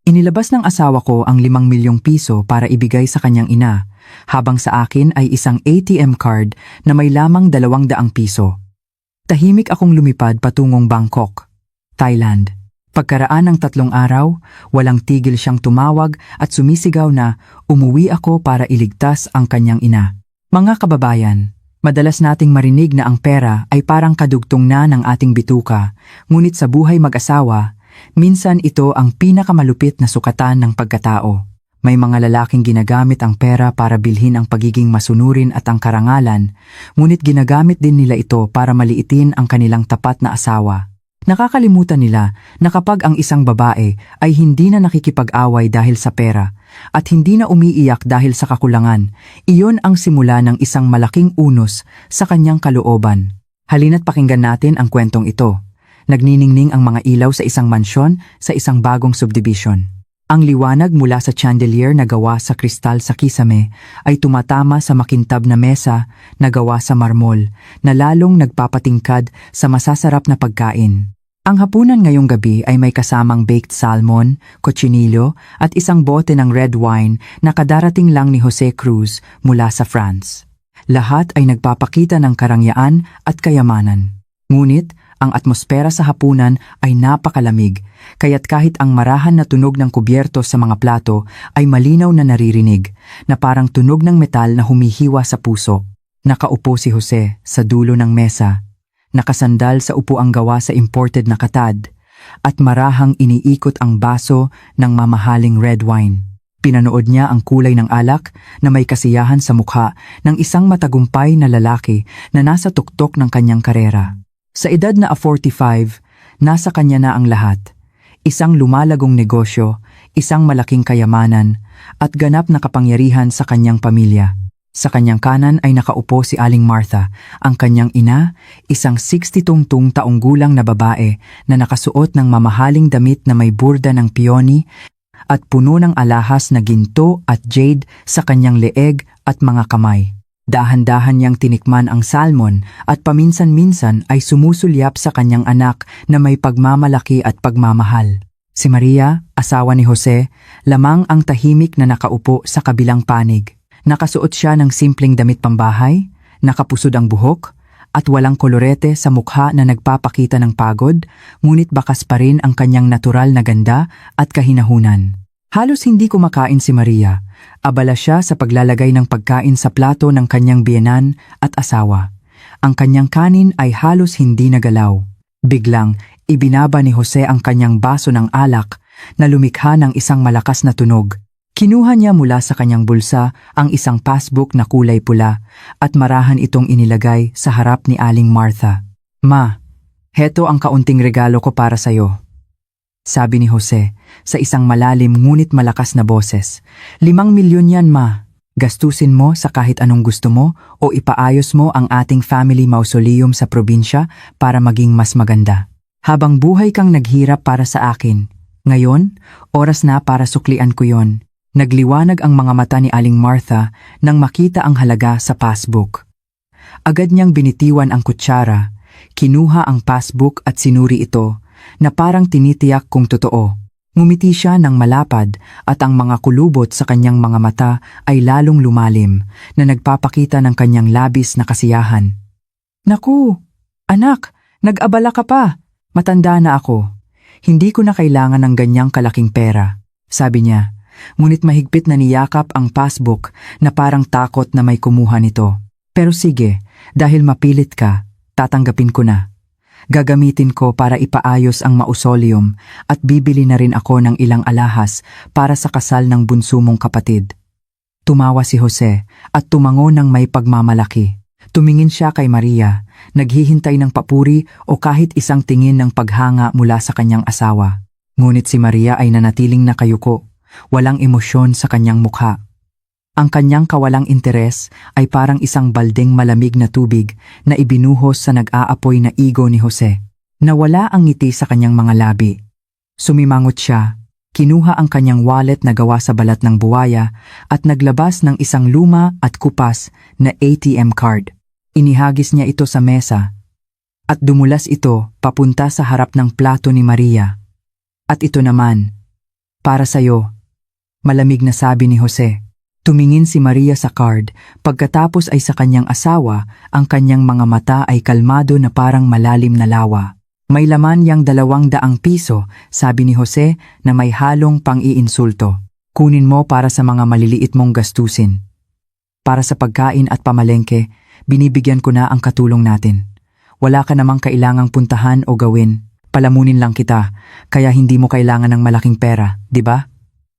Inilabas ng asawa ko ang 5 milyong piso para ibigay sa kanyang ina, habang sa akin ay isang ATM card na may lamang 200 piso. Tahimik akong lumipad patungong Bangkok, Thailand. Pagkaraan ng 3 araw, walang tigil siyang tumawag at sumisigaw na umuwi ako para iligtas ang kanyang ina. Mga kababayan, madalas nating marinig na ang pera ay parang kadugtong na ng ating bituka, ngunit sa buhay mag-asawa, minsan ito ang pinakamalupit na sukatan ng pagkatao. May mga lalaking ginagamit ang pera para bilhin ang pagiging masunurin at ang karangalan, ngunit ginagamit din nila ito para maliitin ang kanilang tapat na asawa. Nakakalimutan nila na kapag ang isang babae ay hindi na nakikipag-away dahil sa pera at hindi na umiiyak dahil sa kakulangan, iyon ang simula ng isang malaking unos sa kanyang kalooban. Halina't pakinggan natin ang kwentong ito. Nagniningning ang mga ilaw sa isang mansyon sa isang bagong subdivision. Ang liwanag mula sa chandelier na gawa sa kristal sa kisame ay tumatama sa makintab na mesa na gawa sa marmol na lalong nagpapatingkad sa masasarap na pagkain. Ang hapunan ngayong gabi ay may kasamang baked salmon, cochinillo at isang bote ng red wine na kadarating lang ni Jose Cruz mula sa France. Lahat ay nagpapakita ng karangyaan at kayamanan. Ngunit, ang atmosfera sa hapunan ay napakalamig, kaya't kahit ang marahan na tunog ng kubyerto sa mga plato ay malinaw na naririnig, na parang tunog ng metal na humihiwa sa puso. Nakaupo si Jose sa dulo ng mesa, nakasandal sa upuang gawa sa imported na katad, at marahang iniikot ang baso ng mamahaling red wine. Pinanood niya ang kulay ng alak na may kasiyahan sa mukha ng isang matagumpay na lalaki na nasa tuktok ng kanyang karera. Sa edad na 45, nasa kanya na ang lahat. Isang lumalagong negosyo, isang malaking kayamanan, at ganap na kapangyarihan sa kanyang pamilya. Sa kanyang kanan ay nakaupo si Aling Martha, ang kanyang ina, isang 62 taong gulang na babae na nakasuot ng mamahaling damit na may burda ng peony at puno ng alahas na ginto at jade sa kanyang leeg at mga kamay. Dahan-dahan niyang tinikman ang salmon at paminsan-minsan ay sumusulyap sa kanyang anak na may pagmamalaki at pagmamahal. Si Maria, asawa ni Jose, lamang ang tahimik na nakaupo sa kabilang panig. Nakasuot siya ng simpleng damit pambahay, nakapusod ang buhok, at walang kolorete sa mukha na nagpapakita ng pagod, ngunit bakas pa rin ang kanyang natural na ganda at kahinahunan. Halos hindi kumakain si Maria. Abala siya sa paglalagay ng pagkain sa plato ng kanyang biyenan at asawa. Ang kanyang kanin ay halos hindi nagalaw. Biglang, ibinaba ni Jose ang kanyang baso ng alak na lumikha ng isang malakas na tunog. Kinuha niya mula sa kanyang bulsa ang isang passbook na kulay pula at marahan itong inilagay sa harap ni Aling Martha. "Ma, heto ang kaunting regalo ko para sa'yo," sabi ni Jose sa isang malalim ngunit malakas na boses. 5 milyon yan, ma. Gastusin mo sa kahit anong gusto mo o ipaayos mo ang ating family mausoleum sa probinsya para maging mas maganda. Habang buhay kang naghirap para sa akin, ngayon, oras na para suklian ko yon. Nagliwanag ang mga mata ni Aling Martha nang makita ang halaga sa passbook. Agad niyang binitiwan ang kutsara, kinuha ang passbook at sinuri ito, na parang tinitiyak kung totoo. Ngumiti siya ng malapad at ang mga kulubot sa kanyang mga mata ay lalong lumalim na nagpapakita ng kanyang labis na kasiyahan. "Naku, anak, nag-abala ka pa. Matanda na ako. Hindi ko na kailangan ng ganyang kalaking pera," sabi niya. Ngunit mahigpit na niyakap ang passbook na parang takot na may kumuha nito. "Pero sige, dahil mapilit ka, tatanggapin ko na. Gagamitin ko para ipaayos ang mausoleum at bibili na rin ako ng ilang alahas para sa kasal ng bunso mong kapatid." Tumawa si Jose at tumango ng may pagmamalaki. Tumingin siya kay Maria, naghihintay ng papuri o kahit isang tingin ng paghanga mula sa kanyang asawa. Ngunit si Maria ay nanatiling nakayuko, walang emosyon sa kanyang mukha. Ang kanyang kawalang interes ay parang isang baldeng malamig na tubig na ibinuhos sa nag-aapoy na ego ni Jose. Nawala ang ngiti sa kanyang mga labi. Sumimangot siya, kinuha ang kanyang wallet na gawa sa balat ng buwaya at naglabas ng isang luma at kupas na ATM card. Inihagis niya ito sa mesa at dumulas ito papunta sa harap ng plato ni Maria. At ito naman, Para sa'yo. Malamig na sabi ni Jose. Tumingin si Maria sa card, pagkatapos ay sa kanyang asawa, ang kanyang mga mata ay kalmado na parang malalim na lawa. May laman yang 200 piso, sabi ni Jose na may halong pang-iinsulto. Kunin mo para sa mga maliliit mong gastusin. Para sa pagkain at pamalengke, binibigyan ko na ang katulong natin. Wala ka namang kailangang puntahan o gawin. Palamunin lang kita, kaya hindi mo kailangan ng malaking pera, di ba?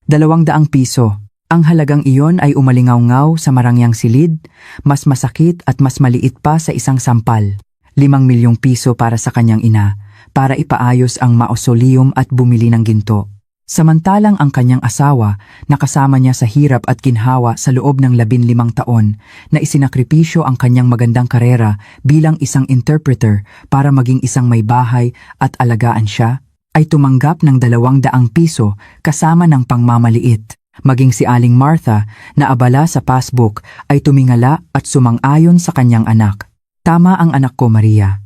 200 piso. Ang halagang iyon ay umalingaw-ngaw sa marangyang silid, mas masakit at mas maliit pa sa isang sampal. 5 milyong piso para sa kanyang ina, para ipaayos ang mausoleum at bumili ng ginto. Samantalang ang kanyang asawa, nakasama niya sa hirap at ginhawa sa loob ng 15 taon, na isinakripisyo ang kanyang magandang karera bilang isang interpreter para maging isang may bahay at alagaan siya, ay tumanggap ng 200 piso kasama ng pangmamaliit. Maging si Aling Martha, na abala sa passbook, ay tumingala at sumang-ayon sa kanyang anak. Tama ang anak ko, Maria.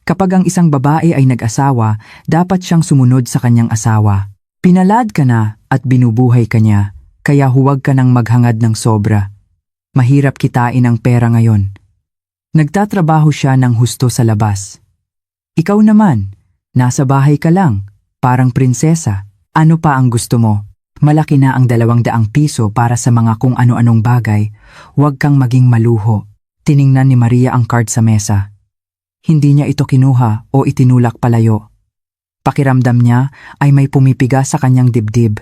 Kapag ang isang babae ay nag-asawa, dapat siyang sumunod sa kanyang asawa. Pinalad ka na at binubuhay ka niya, kaya huwag ka nang maghangad ng sobra. Mahirap kitain ang pera ngayon. Nagtatrabaho siya ng husto sa labas. Ikaw naman, nasa bahay ka lang, parang prinsesa. Ano pa ang gusto mo? Malaki na ang 200 piso para sa mga kung ano-anong bagay, huwag kang maging maluho. Tiningnan ni Maria ang card sa mesa. Hindi niya ito kinuha o itinulak palayo. Pakiramdam niya ay may pumipiga sa kanyang dibdib,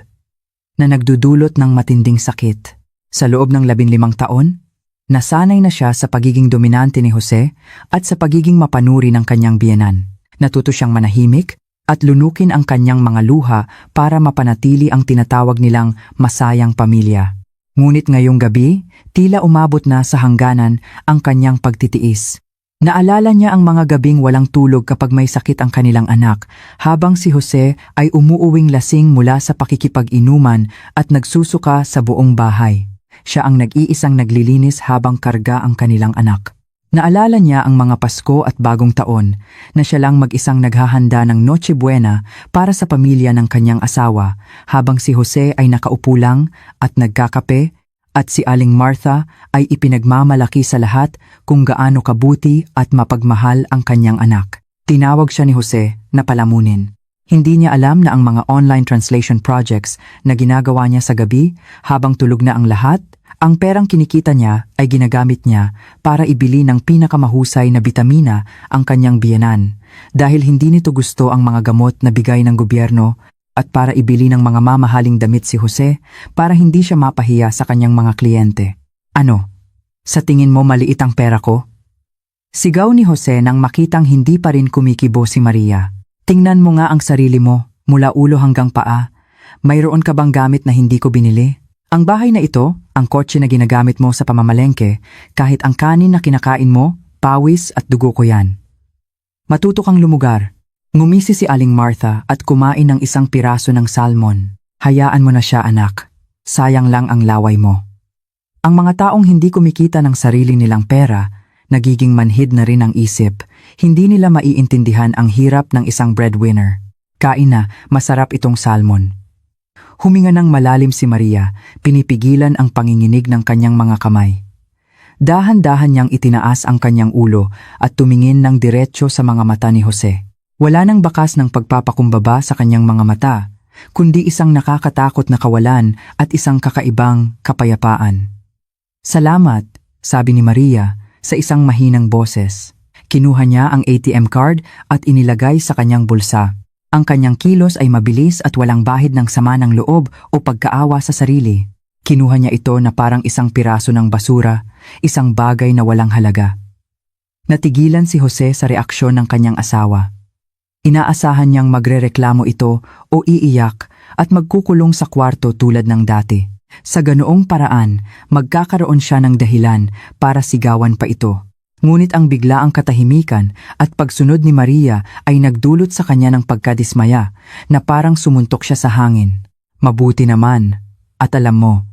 na nagdudulot ng matinding sakit. Sa loob ng 15 taon, nasanay na siya sa pagiging dominante ni Jose at sa pagiging mapanuri ng kanyang biyenan. Natuto siyang manahimik at lunukin ang kanyang mga luha para mapanatili ang tinatawag nilang masayang pamilya. Ngunit ngayong gabi, tila umabot na sa hangganan ang kanyang pagtitiis. Naalala niya ang mga gabing walang tulog kapag may sakit ang kanilang anak, habang si Jose ay umuuwing lasing mula sa pakikipag-inuman at nagsusuka sa buong bahay. Siya ang nag-iisang naglilinis habang karga ang kanilang anak. Naalala niya ang mga Pasko at Bagong Taon na siya lang mag-isang naghahanda ng Noche Buena para sa pamilya ng kanyang asawa, habang si Jose ay nakaupo lang at nagkakape, at si Aling Martha ay ipinagmamalaki sa lahat kung gaano kabuti at mapagmahal ang kanyang anak. Tinawag siya ni Jose na palamunin. Hindi niya alam na ang mga online translation projects na ginagawa niya sa gabi habang tulog na ang lahat, ang perang kinikita niya ay ginagamit niya para ibili ng pinakamahusay na bitamina ang kanyang biyenan, dahil hindi nito gusto ang mga gamot na bigay ng gobyerno, at para ibili ng mga mamahaling damit si Jose para hindi siya mapahiya sa kanyang mga kliyente. Ano? Sa tingin mo maliit ang pera ko? Sigaw ni Jose nang makitang hindi pa rin kumikibo si Maria. Tingnan mo nga ang sarili mo, mula ulo hanggang paa. Mayroon ka bang gamit na hindi ko binili? Ang bahay na ito, ang kotse na ginagamit mo sa pamamalengke, kahit ang kanin na kinakain mo, pawis at dugo ko yan. Matuto kang lumugar. Ngumisi si Aling Martha at kumain ng isang piraso ng salmon. Hayaan mo na siya, anak. Sayang lang ang laway mo. Ang mga taong hindi kumikita ng sarili nilang pera, nagiging manhid na rin ang isip. Hindi nila maiintindihan ang hirap ng isang breadwinner. Kain na, masarap itong salmon. Huminga ng malalim si Maria, pinipigilan ang panginginig ng kanyang mga kamay. Dahan-dahan niyang itinaas ang kanyang ulo at tumingin ng diretso sa mga mata ni Jose. Wala nang bakas ng pagpapakumbaba sa kanyang mga mata, kundi isang nakakatakot na kawalan at isang kakaibang kapayapaan. Salamat, sabi ni Maria sa isang mahinang boses. Kinuha niya ang ATM card at inilagay sa kanyang bulsa. Ang kanyang kilos ay mabilis at walang bahid ng sama ng loob o pagkaawa sa sarili. Kinuha niya ito na parang isang piraso ng basura, isang bagay na walang halaga. Natigilan si Jose sa reaksyon ng kanyang asawa. Inaasahan niyang magrereklamo ito o iiyak at magkukulong sa kwarto tulad ng dati. Sa ganoong paraan, magkakaroon siya ng dahilan para sigawan pa ito. Ngunit ang biglaang katahimikan at pagsunod ni Maria ay nagdulot sa kanya ng pagkadismaya na parang sumuntok siya sa hangin. Mabuti naman, at alam mo,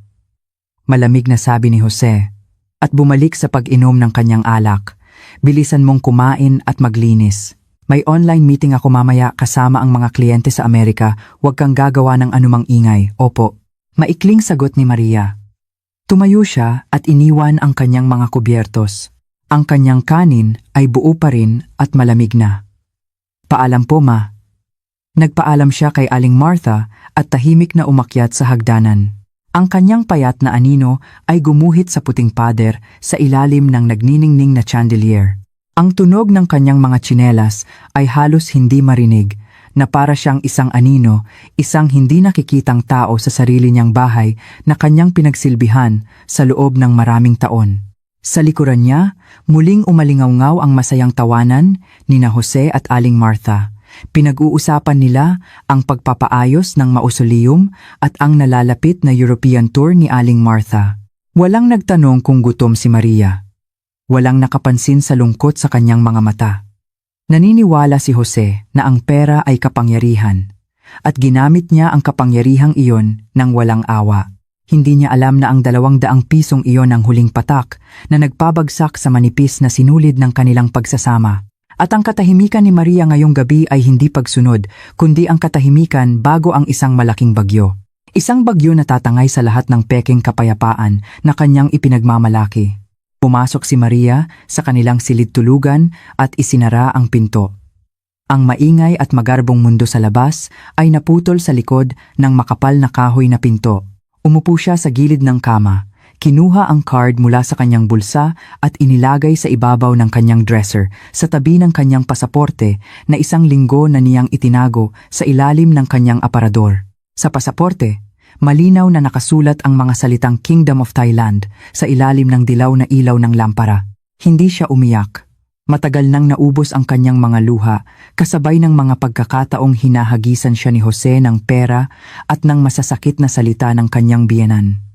malamig na sabi ni Jose, at bumalik sa pag-inom ng kanyang alak. Bilisan mong kumain at maglinis. May online meeting ako mamaya kasama ang mga kliyente sa Amerika, huwag kang gagawa ng anumang ingay. Opo. Maikling sagot ni Maria. Tumayo siya at iniwan ang kanyang mga kubyertos. Ang kanyang kanin ay buo pa rin at malamig na. Paalam po, ma. Nagpaalam siya kay Aling Martha at tahimik na umakyat sa hagdanan. Ang kanyang payat na anino ay gumuhit sa puting pader sa ilalim ng nagniningning na chandelier. Ang tunog ng kanyang mga tsinelas ay halos hindi marinig, na para siyang isang anino, isang hindi nakikitang tao sa sarili niyang bahay na kanyang pinagsilbihan sa loob ng maraming taon. Sa likuran niya, muling umalingaw-ngaw ang masayang tawanan ni na Jose at Aling Martha. Pinag-uusapan nila ang pagpapaayos ng mausoleum at ang nalalapit na European tour ni Aling Martha. Walang nagtanong kung gutom si Maria. Walang nakapansin sa lungkot sa kanyang mga mata. Naniniwala si Jose na ang pera ay kapangyarihan at ginamit niya ang kapangyarihang iyon ng walang awa. Hindi niya alam na ang 200 pisong iyon ang huling patak na nagpabagsak sa manipis na sinulid ng kanilang pagsasama. At ang katahimikan ni Maria ngayong gabi ay hindi pagsunod, kundi ang katahimikan bago ang isang malaking bagyo. Isang bagyo na tatangay sa lahat ng peking kapayapaan na kanyang ipinagmamalaki. Pumasok si Maria sa kanilang silid-tulugan at isinara ang pinto. Ang maingay at magarbong mundo sa labas ay naputol sa likod ng makapal na kahoy na pinto. Umupo siya sa gilid ng kama, kinuha ang card mula sa kanyang bulsa at inilagay sa ibabaw ng kanyang dresser sa tabi ng kanyang pasaporte na 1 linggo na niyang itinago sa ilalim ng kanyang aparador. Sa pasaporte, malinaw na nakasulat ang mga salitang Kingdom of Thailand sa ilalim ng dilaw na ilaw ng lampara. Hindi siya umiyak. Matagal nang naubos ang kanyang mga luha, kasabay ng mga pagkakataong hinahagisan siya ni Jose ng pera at ng masasakit na salita ng kanyang biyenan.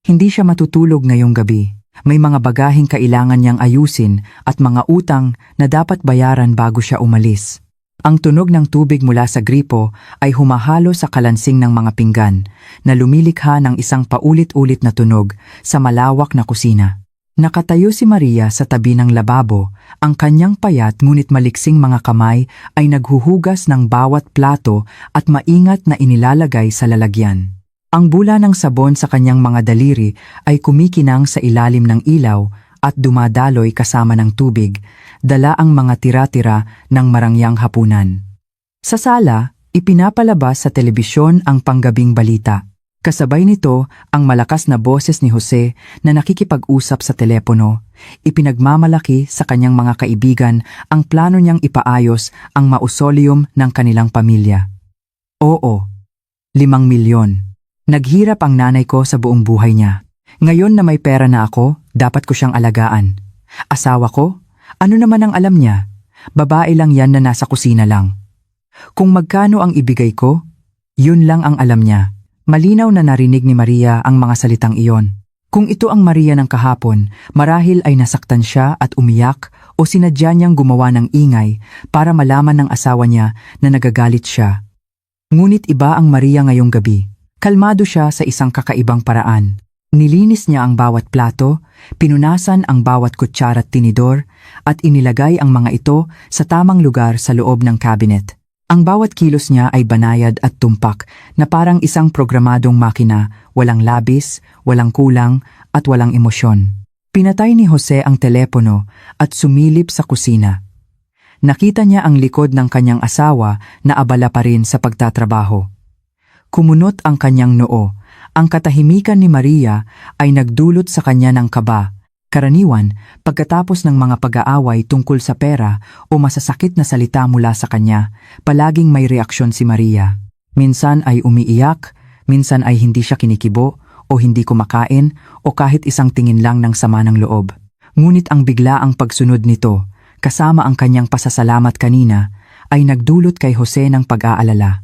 Hindi siya matutulog ngayong gabi. May mga bagaheng kailangan niyang ayusin at mga utang na dapat bayaran bago siya umalis. Ang tunog ng tubig mula sa gripo ay humahalo sa kalansing ng mga pinggan na lumilikha ng isang paulit-ulit na tunog sa malawak na kusina. Nakatayo si Maria sa tabi ng lababo, ang kanyang payat ngunit maliksing mga kamay ay naghuhugas ng bawat plato at maingat na inilalagay sa lalagyan. Ang bula ng sabon sa kanyang mga daliri ay kumikinang sa ilalim ng ilaw at dumadaloy kasama ng tubig, dala ang mga tira-tira ng marangyang hapunan. Sa sala, ipinapalabas sa telebisyon ang panggabing balita. Kasabay nito ang malakas na boses ni Jose na nakikipag-usap sa telepono, ipinagmamalaki sa kanyang mga kaibigan ang plano niyang ipaayos ang mausoleum ng kanilang pamilya. Oo, 5 milyon. Naghirap ang nanay ko sa buong buhay niya. Ngayon na may pera na ako, dapat ko siyang alagaan. Asawa ko? Ano naman ang alam niya? Babae lang yan na nasa kusina lang. Kung magkano ang ibigay ko, yun lang ang alam niya. Malinaw na narinig ni Maria ang mga salitang iyon. Kung ito ang Maria ng kahapon, marahil ay nasaktan siya at umiyak o sinadya niyang gumawa ng ingay para malaman ng asawa niya na nagagalit siya. Ngunit iba ang Maria ngayong gabi. Kalmado siya sa isang kakaibang paraan. Nilinis niya ang bawat plato, pinunasan ang bawat kutsara at tinidor, at inilagay ang mga ito sa tamang lugar sa loob ng cabinet. Ang bawat kilos niya ay banayad at tumpak na parang isang programadong makina, walang labis, walang kulang, at walang emosyon. Pinatay ni Jose ang telepono at sumilip sa kusina. Nakita niya ang likod ng kanyang asawa na abala pa rin sa pagtatrabaho. Kumunot ang kanyang noo. Ang katahimikan ni Maria ay nagdulot sa kanya ng kaba. Karaniwan, pagkatapos ng mga pag-aaway tungkol sa pera o masasakit na salita mula sa kanya, palaging may reaksyon si Maria. Minsan ay umiiyak, minsan ay hindi siya kinikibo o hindi kumakain o kahit isang tingin lang ng sama ng loob. Ngunit ang biglaang pagsunod nito, kasama ang kanyang pasasalamat kanina, ay nagdulot kay Jose ng pag-aalala.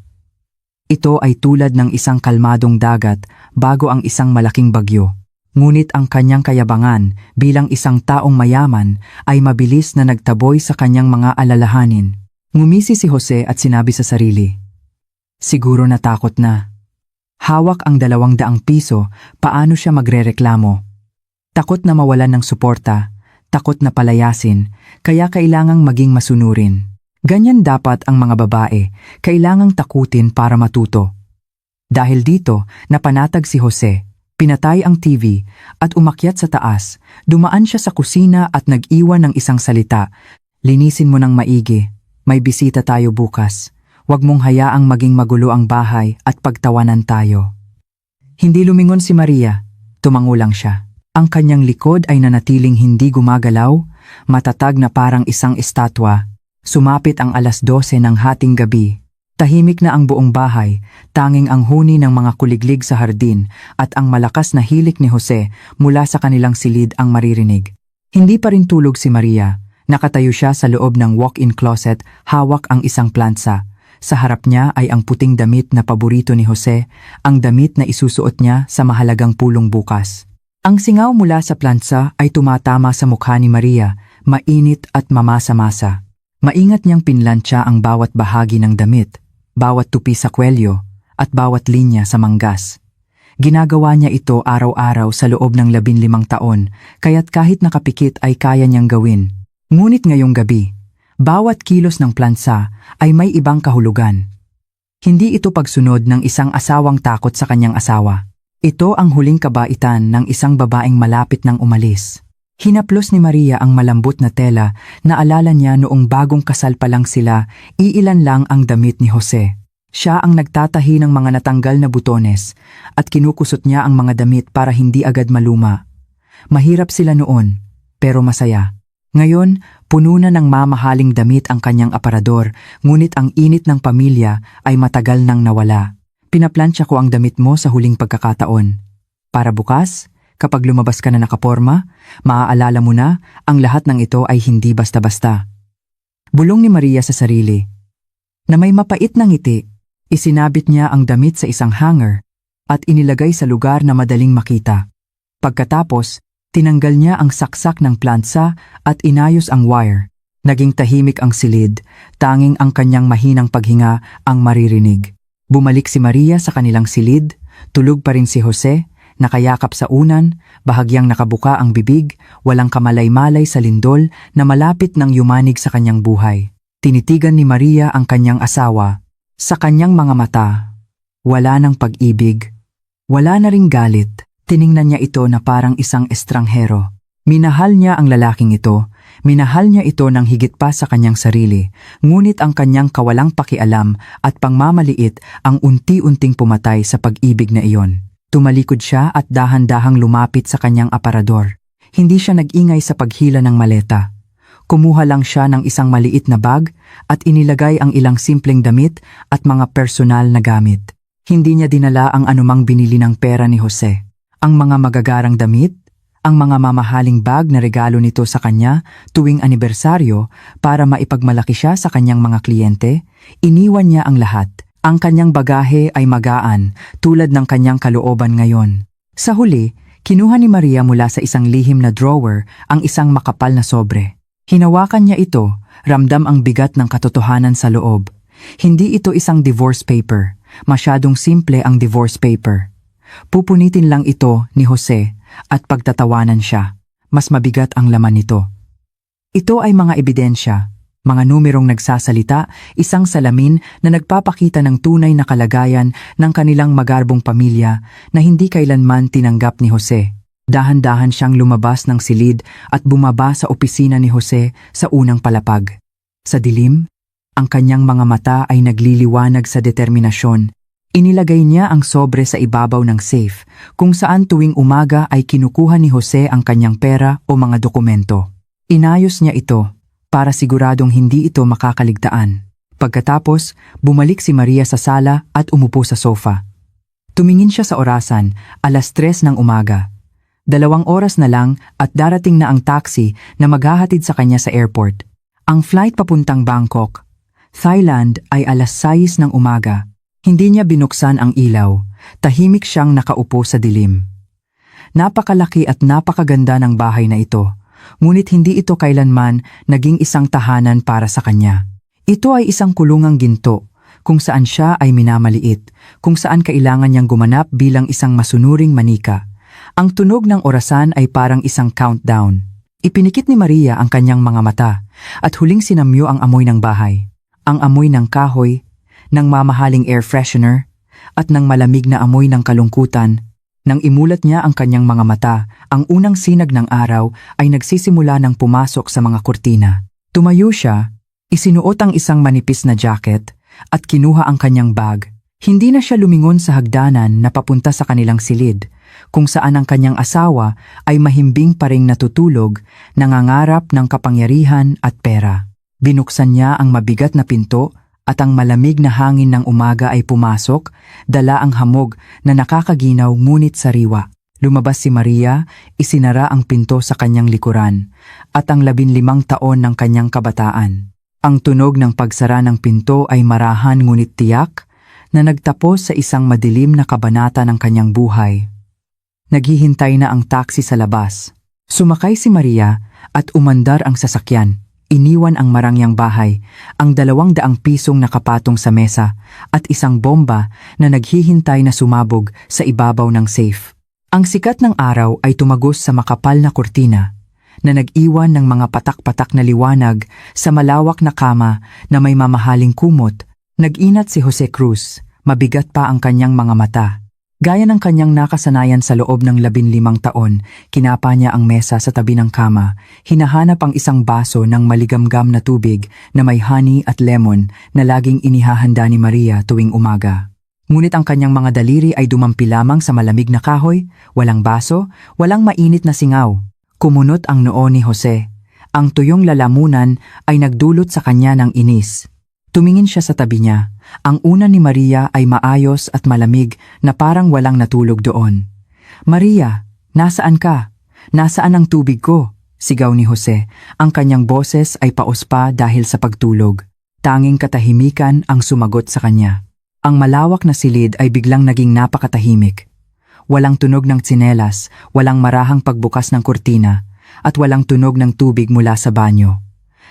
Ito ay tulad ng isang kalmadong dagat bago ang isang malaking bagyo. Ngunit ang kanyang kayabangan bilang isang taong mayaman ay mabilis na nagtaboy sa kanyang mga alalahanin. Ngumisi si Jose at sinabi sa sarili, "Siguro natakot na." Hawak ang 200 piso, paano siya magrereklamo? Takot na mawalan ng suporta, takot na palayasin, kaya kailangang maging masunurin. Ganyan dapat ang mga babae, kailangang takutin para matuto. Dahil dito, napanatag si Jose, pinatay ang TV, at umakyat sa taas, dumaan siya sa kusina at nag-iwan ng isang salita. Linisin mo ng maigi, may bisita tayo bukas. Huwag mong hayaang maging magulo ang bahay at pagtawanan tayo. Hindi lumingon si Maria, tumango lang siya. Ang kanyang likod ay nanatiling hindi gumagalaw, matatag na parang isang estatwa. Sumapit ang 12:00 ng hating gabi. Tahimik na ang buong bahay, tanging ang huni ng mga kuliglig sa hardin at ang malakas na hilik ni Jose mula sa kanilang silid ang maririnig. Hindi pa rin tulog si Maria. Nakatayo siya sa loob ng walk-in closet, hawak ang isang plansa. Sa harap niya ay ang puting damit na paborito ni Jose, ang damit na isusuot niya sa mahalagang pulong bukas. Ang singaw mula sa plansa ay tumatama sa mukha ni Maria, mainit at mamasa-masa. Maingat niyang pinlantsa ang bawat bahagi ng damit, bawat tupi sa kwelyo, at bawat linya sa manggas. Ginagawa niya ito araw-araw sa loob ng 15 taon, kaya't kahit nakapikit ay kaya niyang gawin. Ngunit ngayong gabi, bawat kilos ng plansa ay may ibang kahulugan. Hindi ito pagsunod ng isang asawang takot sa kanyang asawa. Ito ang huling kabaitan ng isang babaeng malapit ng umalis. Hinaplos ni Maria ang malambot na tela na alala niya noong bagong kasal pa lang sila, iilan lang ang damit ni Jose. Siya ang nagtatahi ng mga natanggal na butones at kinukusot niya ang mga damit para hindi agad maluma. Mahirap sila noon, pero masaya. Ngayon, puno na ng mamahaling damit ang kanyang aparador, ngunit ang init ng pamilya ay matagal nang nawala. Pinaplansya ko ang damit mo sa huling pagkakataon. Para bukas, kapag lumabas ka na nakaporma, maaalala mo na ang lahat ng ito ay hindi basta-basta. Bulong ni Maria sa sarili. Na may mapait na ngiti, isinabit niya ang damit sa isang hanger at inilagay sa lugar na madaling makita. Pagkatapos, tinanggal niya ang saksak ng plansa at inayos ang wire. Naging tahimik ang silid, tanging ang kanyang mahinang paghinga ang maririnig. Bumalik si Maria sa kanilang silid, tulog pa rin si Jose, nakayakap sa unan, bahagyang nakabuka ang bibig, walang kamalay-malay sa lindol na malapit ng yumanig sa kanyang buhay. Tinitigan ni Maria ang kanyang asawa. Sa kanyang mga mata, wala ng pag-ibig, wala na ring galit. Tiningnan niya ito na parang isang estranghero. Minahal niya ang lalaking ito, minahal niya ito ng higit pa sa kanyang sarili, ngunit ang kanyang kawalang pakialam at pangmamaliit ang unti-unting pumatay sa pag-ibig na iyon. Tumalikod siya at dahan-dahang lumapit sa kanyang aparador. Hindi siya nag-ingay sa paghila ng maleta. Kumuha lang siya ng isang maliit na bag at inilagay ang ilang simpleng damit at mga personal na gamit. Hindi niya dinala ang anumang binili ng pera ni Jose. Ang mga magagarang damit, ang mga mamahaling bag na regalo nito sa kanya tuwing anibersaryo para maipagmalaki siya sa kanyang mga kliyente, iniwan niya ang lahat. Ang kanyang bagahe ay magaan tulad ng kanyang kalooban ngayon. Sa huli, kinuha ni Maria mula sa isang lihim na drawer ang isang makapal na sobre. Hinawakan niya ito, ramdam ang bigat ng katotohanan sa loob. Hindi ito isang divorce paper, masyadong simple ang divorce paper. Pupunitin lang ito ni Jose at pagtatawanan siya. Mas mabigat ang laman nito. Ito ay mga ebidensya. Mga numerong nagsasalita, isang salamin na nagpapakita ng tunay na kalagayan ng kanilang magarbong pamilya na hindi kailanman tinanggap ni Jose. Dahan-dahan siyang lumabas ng silid at bumaba sa opisina ni Jose sa unang palapag. Sa dilim, ang kanyang mga mata ay nagliliwanag sa determinasyon. Inilagay niya ang sobre sa ibabaw ng safe, kung saan tuwing umaga ay kinukuha ni Jose ang kanyang pera o mga dokumento. Inayos niya ito para siguradong hindi ito makakaligtaan. Pagkatapos, bumalik si Maria sa sala at umupo sa sofa. Tumingin siya sa orasan, 3:00 ng umaga. 2 oras na lang at darating na ang taxi na maghahatid sa kanya sa airport. Ang flight papuntang Bangkok, Thailand ay 6:00 ng umaga. Hindi niya binuksan ang ilaw, tahimik siyang nakaupo sa dilim. Napakalaki at napakaganda ng bahay na ito. Ngunit hindi ito kailanman naging isang tahanan para sa kanya. Ito ay isang kulungang ginto, kung saan siya ay minamaliit, kung saan kailangan niyang gumanap bilang isang masunuring manika. Ang tunog ng orasan ay parang isang countdown. Ipinikit ni Maria ang kanyang mga mata, at huling sinamyo ang amoy ng bahay. ang amoy ng kahoy, ng mamahaling air freshener, at ng malamig na amoy ng kalungkutan. Nang imulat niya ang kanyang mga mata, ang unang sinag ng araw ay nagsisimula ng pumasok sa mga kurtina. Tumayo siya, isinuot ang isang manipis na jacket, at kinuha ang kanyang bag. Hindi na siya lumingon sa hagdanan na papunta sa kanilang silid, kung saan ang kanyang asawa ay mahimbing pa ring natutulog, nangangarap ng kapangyarihan at pera. Binuksan niya ang mabigat na pinto at ang malamig na hangin ng umaga ay pumasok, dala ang hamog na nakakaginaw ngunit sariwa. Lumabas si Maria, isinara ang pinto sa kanyang likuran, at ang 15 taon ng kanyang kabataan. Ang tunog ng pagsara ng pinto ay marahan ngunit tiyak, na nagtapos sa isang madilim na kabanata ng kanyang buhay. Naghihintay na ang taxi sa labas. Sumakay si Maria at umandar ang sasakyan. Iniwan ang marangyang bahay, ang 200 pisong nakapatong sa mesa, at isang bomba na naghihintay na sumabog sa ibabaw ng safe. Ang sikat ng araw ay tumagos sa makapal na kurtina, na nag-iwan ng mga patak-patak na liwanag sa malawak na kama na may mamahaling kumot. Nag-inat si Jose Cruz, mabigat pa ang kanyang mga mata. Gaya ng kanyang nakasanayan sa loob ng 15 taon, kinapa niya ang mesa sa tabi ng kama, hinahanap ang isang baso ng maligamgam na tubig na may honey at lemon na laging inihahanda ni Maria tuwing umaga. Ngunit ang kanyang mga daliri ay dumampi lamang sa malamig na kahoy, walang baso, walang mainit na singaw. Kumunot ang noo ni Jose. Ang tuyong lalamunan ay nagdulot sa kanya ng inis. Tumingin siya sa tabi niya. Ang una ni Maria ay maayos at malamig na parang walang natulog doon. "Maria, nasaan ka? Nasaan ang tubig ko?" sigaw ni Jose. Ang kanyang boses ay pauspa dahil sa pagtulog. Tanging katahimikan ang sumagot sa kanya. Ang malawak na silid ay biglang naging napakatahimik. Walang tunog ng tsinelas, walang marahang pagbukas ng kurtina, at walang tunog ng tubig mula sa banyo.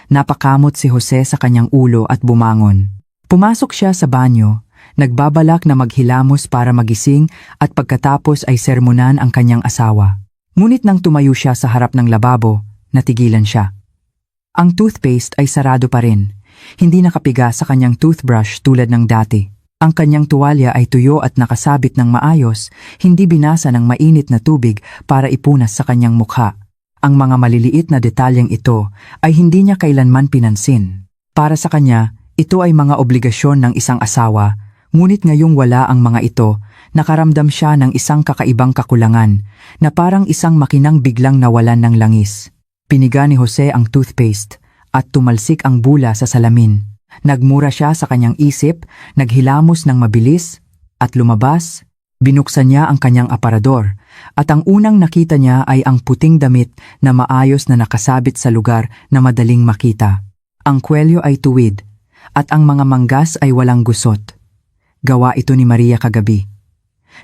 Napakamot si Jose sa kanyang ulo at bumangon. Pumasok siya sa banyo, nagbabalak na maghilamos para magising at pagkatapos ay sermonan ang kanyang asawa. Ngunit nang tumayo siya sa harap ng lababo, natigilan siya. Ang toothpaste ay sarado pa rin, hindi nakapiga sa kanyang toothbrush tulad ng dati. Ang kanyang tuwalya ay tuyo at nakasabit ng maayos, hindi binasa ng mainit na tubig para ipunas sa kanyang mukha. Ang mga maliliit na detalyeng ito ay hindi niya kailanman pinansin. Para sa kanya, ito ay mga obligasyon ng isang asawa, ngunit ngayong wala ang mga ito, nakaramdam siya ng isang kakaibang kakulangan, na parang isang makinang biglang nawalan ng langis. Piniga ni Jose ang toothpaste, at tumalsik ang bula sa salamin. Nagmura siya sa kanyang isip, naghilamos ng mabilis, at lumabas. Binuksan niya ang kanyang aparador, at ang unang nakita niya ay ang puting damit na maayos na nakasabit sa lugar na madaling makita. Ang kwelyo ay tuwid, at ang mga manggas ay walang gusot. Gawa ito ni Maria kagabi.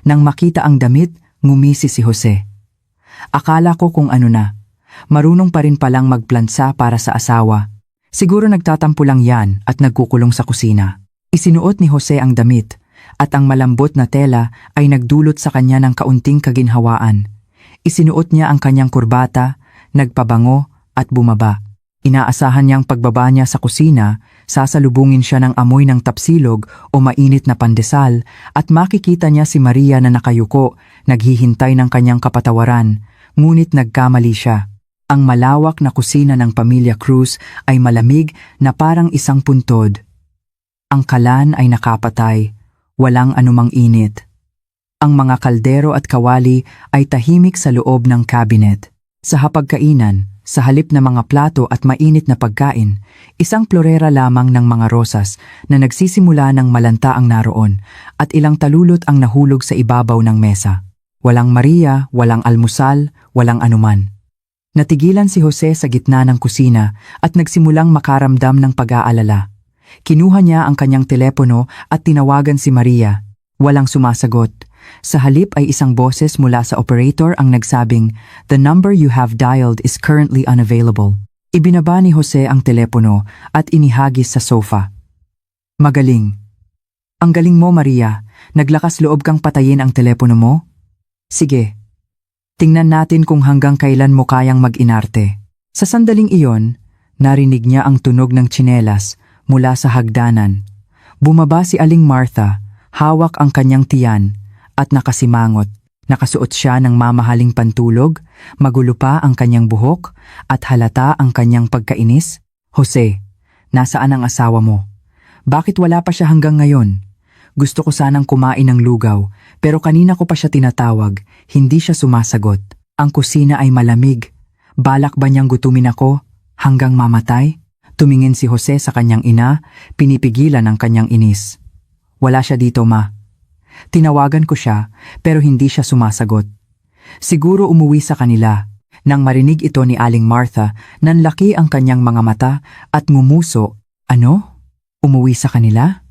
Nang makita ang damit, ngumisi si Jose. Akala ko kung ano na. Marunong pa rin palang magplansa para sa asawa. Siguro nagtatampo lang yan at nagkukulong sa kusina. Isinuot ni Jose ang damit, at ang malambot na tela ay nagdulot sa kanya ng kaunting kaginhawaan. Isinuot niya ang kanyang kurbata, nagpabango at bumaba. Inaasahan niyang pagbaba niya sa kusina, sasalubungin siya ng amoy ng tapsilog o mainit na pandesal, at makikita niya si Maria na nakayuko, naghihintay ng kanyang kapatawaran, ngunit nagkamali siya. Ang malawak na kusina ng pamilya Cruz ay malamig na parang isang puntod. Ang kalan ay nakapatay, walang anumang init. Ang mga kaldero at kawali ay tahimik sa loob ng cabinet. Sa hapagkainan, sa halip na mga plato at mainit na pagkain, isang florera lamang ng mga rosas na nagsisimula ng malanta ang naroon, at ilang talulot ang nahulog sa ibabaw ng mesa. Walang Maria, walang almusal, walang anuman. Natigilan si Jose sa gitna ng kusina at nagsimulang makaramdam ng pag-aalala. Kinuha niya ang kanyang telepono at tinawagan si Maria. Walang sumasagot. Sa halip ay isang boses mula sa operator ang nagsabing, "The number you have dialed is currently unavailable." Ibinaba ni Jose ang telepono at inihagis sa sofa. "Magaling. Ang galing mo, Maria. Naglakas loob kang patayin ang telepono mo? Sige. Tingnan natin kung hanggang kailan mo kayang mag-inarte." Sa sandaling iyon, narinig niya ang tunog ng tsinelas mula sa hagdanan. Bumaba si Aling Martha, hawak ang kanyang tiyan at nakasimangot. Nakasuot siya ng mamahaling pantulog, magulo pa ang kanyang buhok at halata ang kanyang pagkainis. Jose, nasaan ang asawa mo? Bakit wala pa siya hanggang ngayon? Gusto ko sanang kumain ng lugaw, pero kanina ko pa siya tinatawag, hindi siya sumasagot. Ang kusina ay malamig. Balak ba niyang gutumin ako hanggang mamatay? Tumingin si Jose sa kanyang ina, pinipigilan ang kanyang inis. Wala siya dito, ma. Tinawagan ko siya, pero hindi siya sumasagot. Siguro umuwi sa kanila. Nang marinig ito ni Aling Martha, nanlaki ang kanyang mga mata at ngumuso. Ano? Umuwi sa kanila?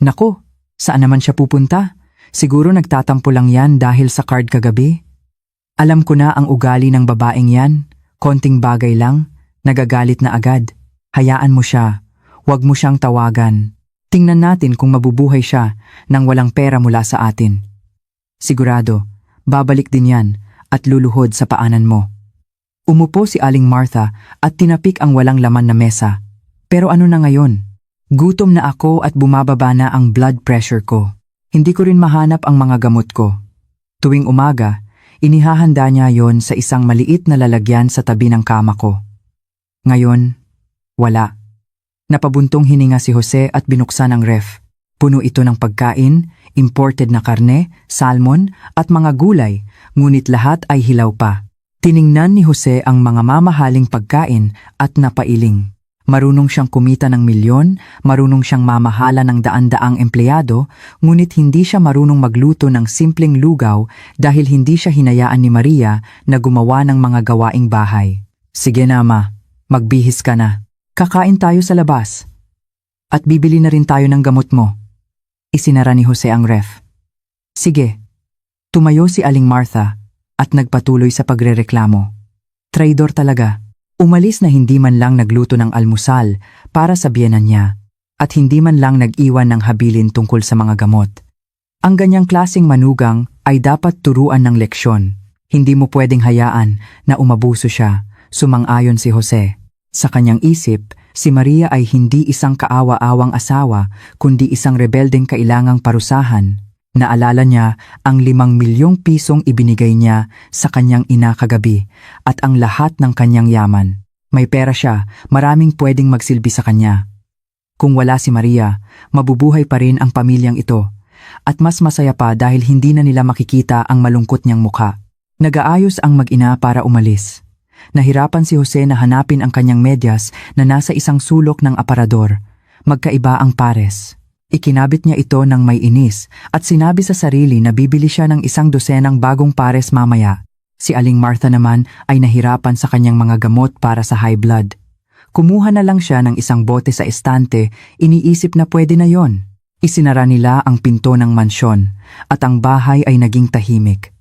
Nako, saan naman siya pupunta? Siguro nagtatampo lang yan dahil sa card kagabi. Alam ko na ang ugali ng babaeng yan. Konting bagay lang, nagagalit na agad. Hayaan mo siya. Huwag mo siyang tawagan. Tingnan natin kung mabubuhay siya nang walang pera mula sa atin. Sigurado, babalik din yan at luluhod sa paanan mo. Umupo si Aling Martha at tinapik ang walang laman na mesa. Pero ano na ngayon? Gutom na ako at bumababa na ang blood pressure ko. Hindi ko rin mahanap ang mga gamot ko. Tuwing umaga, inihahanda niya yon sa isang maliit na lalagyan sa tabi ng kama ko. Ngayon, wala. Napabuntong hininga si Jose at binuksan ang ref. Puno ito ng pagkain, imported na karne, salmon at mga gulay, ngunit lahat ay hilaw pa. Tiningnan ni Jose ang mga mamahaling pagkain at napailing. Marunong siyang kumita ng milyon, marunong siyang mamahala ng daan-daang empleyado, ngunit hindi siya marunong magluto ng simpleng lugaw dahil hindi siya hinayaan ni Maria na gumawa ng mga gawaing bahay. Sige na, ma, magbihis ka na. Kakain tayo sa labas. At bibili na rin tayo ng gamot mo. Isinara ni Jose ang ref. Sige. Tumayo si Aling Martha at nagpatuloy sa pagrereklamo. Traidor talaga. Umalis na hindi man lang nagluto ng almusal para sa biyenan niya at hindi man lang nag-iwan ng habilin tungkol sa mga gamot. Ang ganyang klaseng manugang ay dapat turuan ng leksyon. Hindi mo pwedeng hayaan na umabuso siya, sumang-ayon si Jose. Sa kanyang isip, si Maria ay hindi isang kaawa-awang asawa kundi isang rebeldeng kailangang parusahan. Naalala niya ang 5 milyong pisong ibinigay niya sa kanyang ina kagabi at ang lahat ng kanyang yaman. May pera siya, maraming pwedeng magsilbi sa kanya. Kung wala si Maria, mabubuhay pa rin ang pamilyang ito at mas masaya pa dahil hindi na nila makikita ang malungkot niyang mukha. Nag-aayos ang mag-ina para umalis. Nahirapan si Jose na hanapin ang kanyang medyas na nasa isang sulok ng aparador. Magkaiba ang pares. Ikinabit niya ito ng may inis at sinabi sa sarili na bibili siya ng 1 dosenang bagong pares mamaya. Si Aling Martha naman ay nahirapan sa kanyang mga gamot para sa high blood. Kumuha na lang siya ng 1 bote sa estante, iniisip na pwede na yon. Isinara nila ang pinto ng mansyon at ang bahay ay naging tahimik.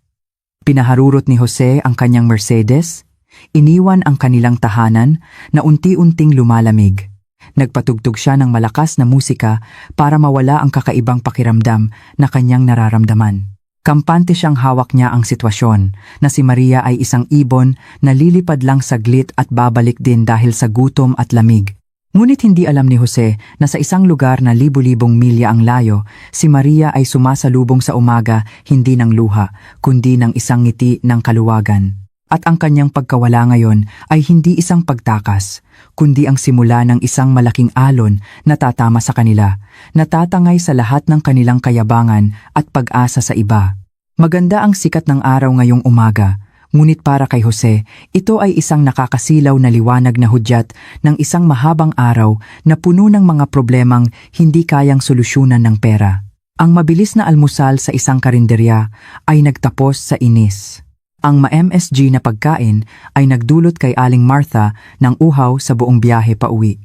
Pinaharurot ni Jose ang kanyang Mercedes. Iniwan ang kanilang tahanan na unti-unting lumalamig. Nagpatugtog siya ng malakas na musika para mawala ang kakaibang pakiramdam na kanyang nararamdaman. Kampante siyang hawak niya ang sitwasyon na si Maria ay isang ibon na lilipad lang saglit at babalik din dahil sa gutom at lamig. Ngunit hindi alam ni Jose na sa isang lugar na libu-libong milya ang layo, si Maria ay sumasalubong sa umaga hindi ng luha, kundi ng isang ngiti ng kaluwagan. At ang kanyang pagkawala ngayon ay hindi isang pagtakas, kundi ang simula ng isang malaking alon na tatama sa kanila, natatangay sa lahat ng kanilang kayabangan at pag-asa sa iba. Maganda ang sikat ng araw ngayong umaga, ngunit para kay Jose, ito ay isang nakakasilaw na liwanag na hudyat ng isang mahabang araw na puno ng mga problemang hindi kayang solusyonan ng pera. Ang mabilis na almusal sa isang karinderya ay nagtapos sa inis. Ang ma-MSG na pagkain ay nagdulot kay Aling Martha ng uhaw sa buong biyahe pauwi.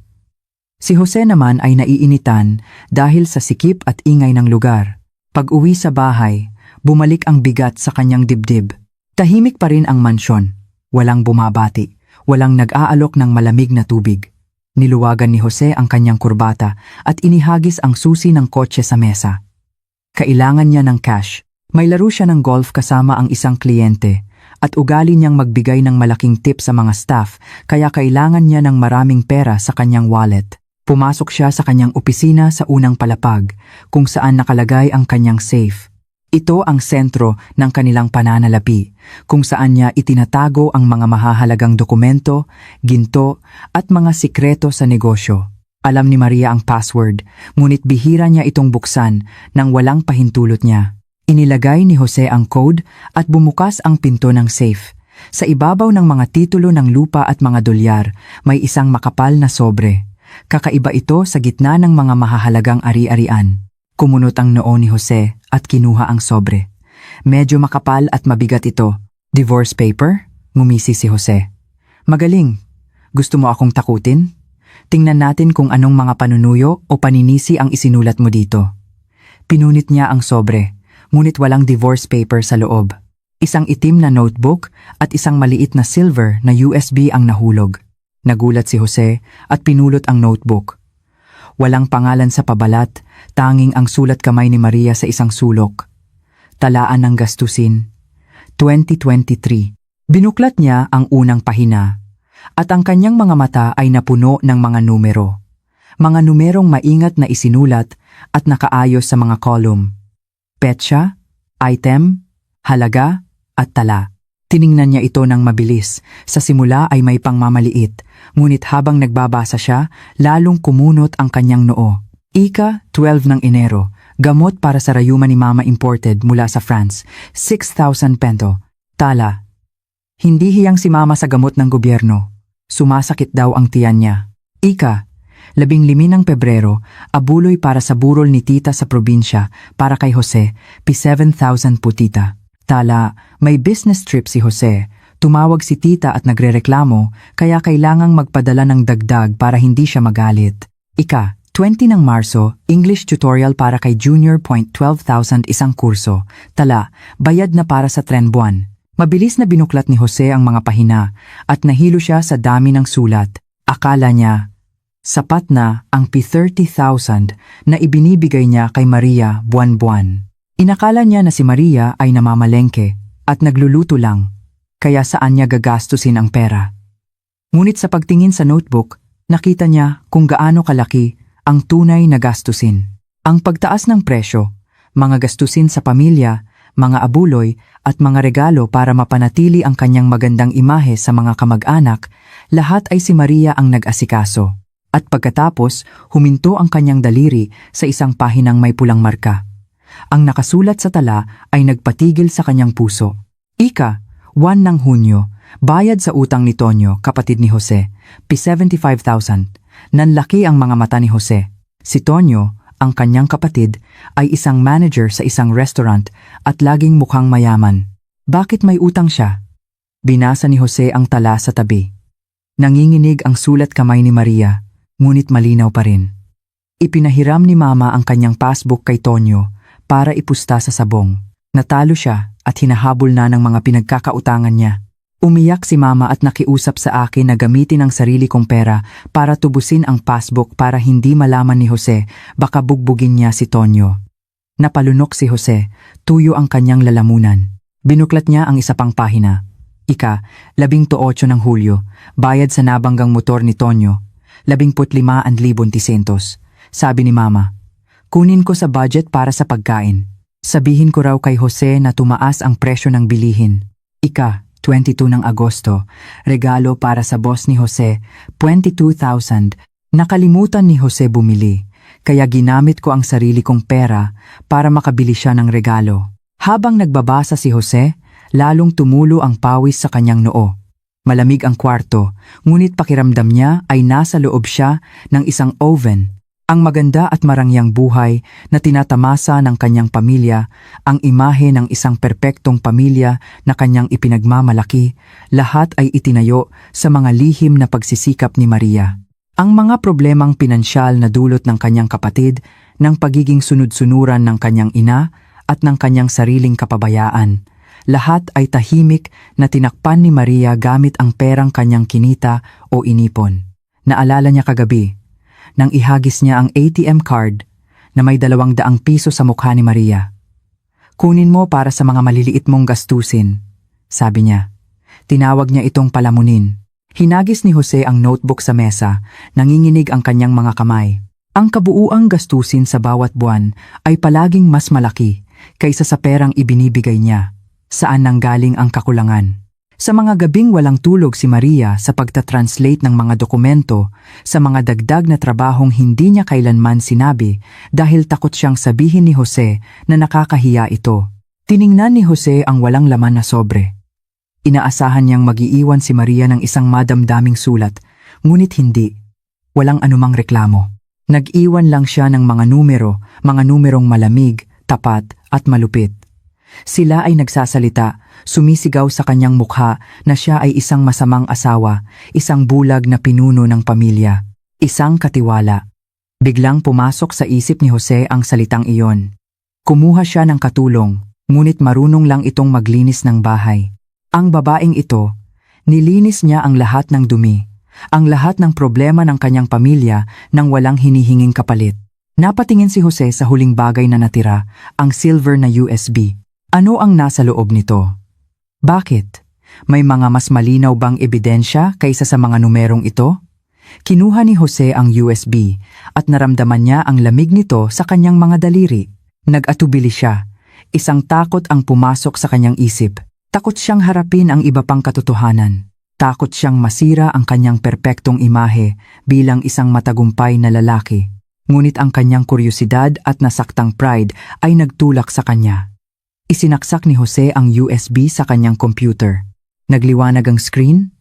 Si Jose naman ay naiinitan dahil sa sikip at ingay ng lugar. Pag-uwi sa bahay, bumalik ang bigat sa kanyang dibdib. Tahimik pa rin ang mansyon. Walang bumabati, walang nag-aalok ng malamig na tubig. Niluwagan ni Jose ang kanyang kurbata at inihagis ang susi ng kotse sa mesa. Kailangan niya ng cash. May laro siya ng golf kasama ang isang kliyente. At ugali niyang magbigay ng malaking tip sa mga staff kaya kailangan niya ng maraming pera sa kanyang wallet. Pumasok siya sa kanyang opisina sa unang palapag, kung saan nakalagay ang kanyang safe. Ito ang sentro ng kanilang pananalapi, kung saan niya itinatago ang mga mahahalagang dokumento, ginto, at mga sikreto sa negosyo. Alam ni Maria ang password, ngunit bihira niya itong buksan nang walang pahintulot niya. Inilagay ni Jose ang code at bumukas ang pinto ng safe. Sa ibabaw ng mga titulo ng lupa at mga dolyar, may isang makapal na sobre. Kakaiba ito sa gitna ng mga mahahalagang ari-arian. Kumunot ang noo ni Jose at kinuha ang sobre. Medyo makapal at mabigat ito. Divorce paper? Ngumisi si Jose. Magaling. Gusto mo akong takutin? Tingnan natin kung anong mga panunuyo o paninisi ang isinulat mo dito. Pinunit niya ang sobre, ngunit walang divorce paper sa loob. Isang itim na notebook at isang maliit na silver na USB ang nahulog. Nagulat si Jose at pinulot ang notebook. Walang pangalan sa pabalat, tanging ang sulat kamay ni Maria sa isang sulok. Talaan ng gastusin. 2023. Binuklat niya ang unang pahina. At ang kanyang mga mata ay napuno ng mga numero. Mga numerong maingat na isinulat at nakaayos sa mga column. Petsa, item, halaga, at tala. Tiningnan niya ito ng mabilis. Sa simula ay may pangmamaliit, ngunit habang nagbabasa siya, lalong kumunot ang kanyang noo. Ika, 12 ng Enero, gamot para sa rayuma ni Mama imported mula sa France, 6,000 pento. Tala. Hindi hiyang si Mama sa gamot ng gobyerno. Sumasakit daw ang tiyan niya. Ika, 15 ng Pebrero, abuloy para sa burol ni tita sa probinsya para kay Jose, P7,000 po tita. Tala, may business trip si Jose. Tumawag si tita at nagrereklamo, kaya kailangang magpadala ng dagdag para hindi siya magalit. Ika, 20 ng Marso, English tutorial para kay Junior. 12,000 isang kurso. Tala, bayad na para sa tren buwan. Mabilis na binuklat ni Jose ang mga pahina at nahilo siya sa dami ng sulat. Akala niya, sapat na ang P30,000 na ibinibigay niya kay Maria buwan-buwan. Inakala niya na si Maria ay namamalengke at nagluluto lang, kaya saan niya gagastusin ang pera. Ngunit sa pagtingin sa notebook, nakita niya kung gaano kalaki ang tunay na gastusin. Ang pagtaas ng presyo, mga gastusin sa pamilya, mga abuloy at mga regalo para mapanatili ang kanyang magandang imahe sa mga kamag-anak, lahat ay si Maria ang nag-asikaso. At pagkatapos, huminto ang kanyang daliri sa isang pahinang may pulang marka. Ang nakasulat sa tala ay nagpatigil sa kanyang puso. Ika, 1 ng Hunyo, bayad sa utang ni Tonyo, kapatid ni Jose, P75,000. Nanlaki ang mga mata ni Jose. Si Tonyo, ang kanyang kapatid, ay isang manager sa isang restaurant at laging mukhang mayaman. Bakit may utang siya? Binasa ni Jose ang tala sa tabi. Nanginginig ang sulat kamay ni Maria, ngunit malinaw pa rin. Ipinahiram ni Mama ang kanyang passbook kay Tonyo para ipusta sa sabong. Natalo siya at hinahabol na ng mga pinagkakautangan niya. Umiyak si Mama at nakiusap sa akin na gamitin ang sarili kong pera para tubusin ang passbook para hindi malaman ni Jose, baka bugbugin niya si Tonyo. Napalunok si Jose, tuyo ang kanyang lalamunan. Binuklat niya ang isa pang pahina. Ika, 18 ng Hulyo, bayad sa nabanggang motor ni Tonyo, 15,900. Sabi ni Mama, kunin ko sa budget para sa pagkain. Sabihin ko raw kay Jose na tumaas ang presyo ng bilihin. Ika, 22 ng Agosto, regalo para sa boss ni Jose, 22,000. Nakalimutan ni Jose bumili, kaya ginamit ko ang sarili kong pera para makabili siya ng regalo. Habang nagbabasa si Jose, lalong tumulo ang pawis sa kanyang noo. Malamig ang kwarto, ngunit pakiramdam niya ay nasa loob siya ng isang oven. Ang maganda at marangyang buhay na tinatamasa ng kanyang pamilya, ang imahe ng isang perpektong pamilya na kanyang ipinagmamalaki, lahat ay itinayo sa mga lihim na pagsisikap ni Maria. Ang mga problemang pinansyal na dulot ng kanyang kapatid, ng pagiging sunod-sunuran ng kanyang ina at ng kanyang sariling kapabayaan, lahat ay tahimik na tinakpan ni Maria gamit ang perang kanyang kinita o inipon. Naalala niya kagabi, nang ihagis niya ang ATM card na may 200 piso sa mukha ni Maria. Kunin mo para sa mga maliliit mong gastusin, sabi niya. Tinawag niya itong palamunin. Hinagis ni Jose ang notebook sa mesa, nanginginig ang kanyang mga kamay. Ang kabuuang gastusin sa bawat buwan ay palaging mas malaki kaysa sa perang ibinibigay niya. Saan nanggaling ang kakulangan? Sa mga gabing walang tulog si Maria sa pagta-translate ng mga dokumento, sa mga dagdag na trabahong hindi niya kailanman sinabi dahil takot siyang sabihin ni Jose na nakakahiya ito. Tiningnan ni Jose ang walang laman na sobre. Inaasahan niyang mag-iiwan si Maria ng isang madamdaming sulat, ngunit hindi. Walang anumang reklamo. Nag-iwan lang siya ng mga numerong malamig, tapat at malupit. Sila ay nagsasalita, sumisigaw sa kanyang mukha na siya ay isang masamang asawa, isang bulag na pinuno ng pamilya, isang katiwala. Biglang pumasok sa isip ni Jose ang salitang iyon. Kumuha siya ng katulong, ngunit marunong lang itong maglinis ng bahay. Ang babaeng ito, nilinis niya ang lahat ng dumi, ang lahat ng problema ng kanyang pamilya nang walang hinihinging kapalit. Napatingin si Jose sa huling bagay na natira, ang silver na USB. Ano ang nasa loob nito? Bakit? May mga mas malinaw bang ebidensya kaysa sa mga numerong ito? Kinuha ni Jose ang USB at naramdaman niya ang lamig nito sa kanyang mga daliri. Nag-atubili siya. Isang takot ang pumasok sa kanyang isip. Takot siyang harapin ang iba pang katotohanan. Takot siyang masira ang kanyang perpektong imahe bilang isang matagumpay na lalaki. Ngunit ang kanyang kuryosidad at nasaktang pride ay nagtulak sa kanya. Isinaksak ni Jose ang USB sa kanyang computer. Nagliwanag ang screen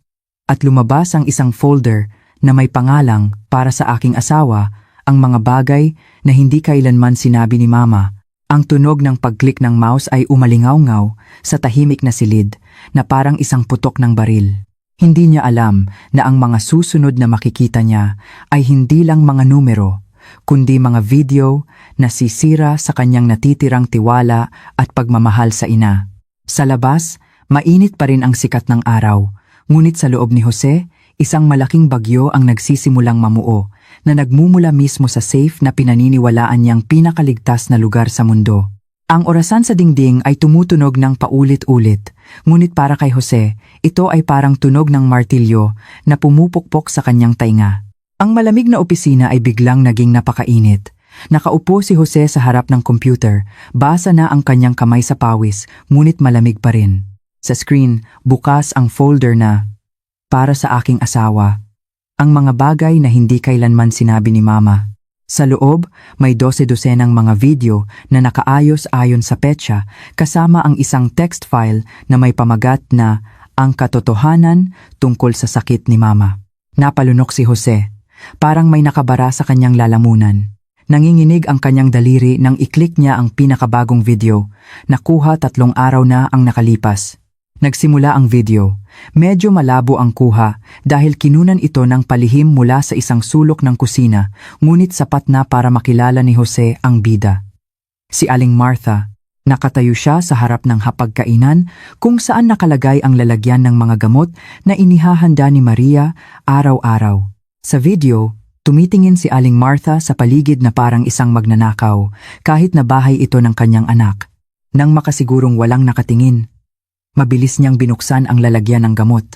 at lumabas ang isang folder na may pangalang para sa aking asawa, ang mga bagay na hindi kailanman sinabi ni Mama. Ang tunog ng pag-click ng mouse ay umalingaw-ngaw sa tahimik na silid na parang isang putok ng baril. Hindi niya alam na ang mga susunod na makikita niya ay hindi lang mga numero, kundi mga video na sisira sa kanyang natitirang tiwala at pagmamahal sa ina. Sa labas, mainit pa rin ang sikat ng araw, ngunit sa loob ni Jose, isang malaking bagyo ang nagsisimulang mamuo na nagmumula mismo sa safe na pinaniniwalaan niyang pinakaligtas na lugar sa mundo. Ang orasan sa dingding ay tumutunog ng paulit-ulit, ngunit para kay Jose, ito ay parang tunog ng martilyo na pumupukpok sa kanyang tainga. Ang malamig na opisina ay biglang naging napakainit. Nakaupo si Jose sa harap ng computer, basa na ang kanyang kamay sa pawis, ngunit malamig pa rin. Sa screen, bukas ang folder na para sa aking asawa. Ang mga bagay na hindi kailanman sinabi ni Mama. Sa loob, may 12-dosenang mga video na nakaayos ayon sa petsa kasama ang isang text file na may pamagat na ang katotohanan tungkol sa sakit ni Mama. Napalunok si Jose. Parang may nakabara sa kanyang lalamunan. Nanginginig ang kanyang daliri nang i-click niya ang pinakabagong video. Nakuha 3 araw na ang nakalipas. Nagsimula ang video. Medyo malabo ang kuha dahil kinunan ito ng palihim mula sa isang sulok ng kusina, ngunit sapat na para makilala ni Jose ang bida. Si Aling Martha. Nakatayo siya sa harap ng hapagkainan kung saan nakalagay ang lalagyan ng mga gamot na inihahanda ni Maria araw-araw. Sa video, tumitingin si Aling Martha sa paligid na parang isang magnanakaw kahit na bahay ito ng kanyang anak. Nang makasigurong walang nakatingin, mabilis niyang binuksan ang lalagyan ng gamot.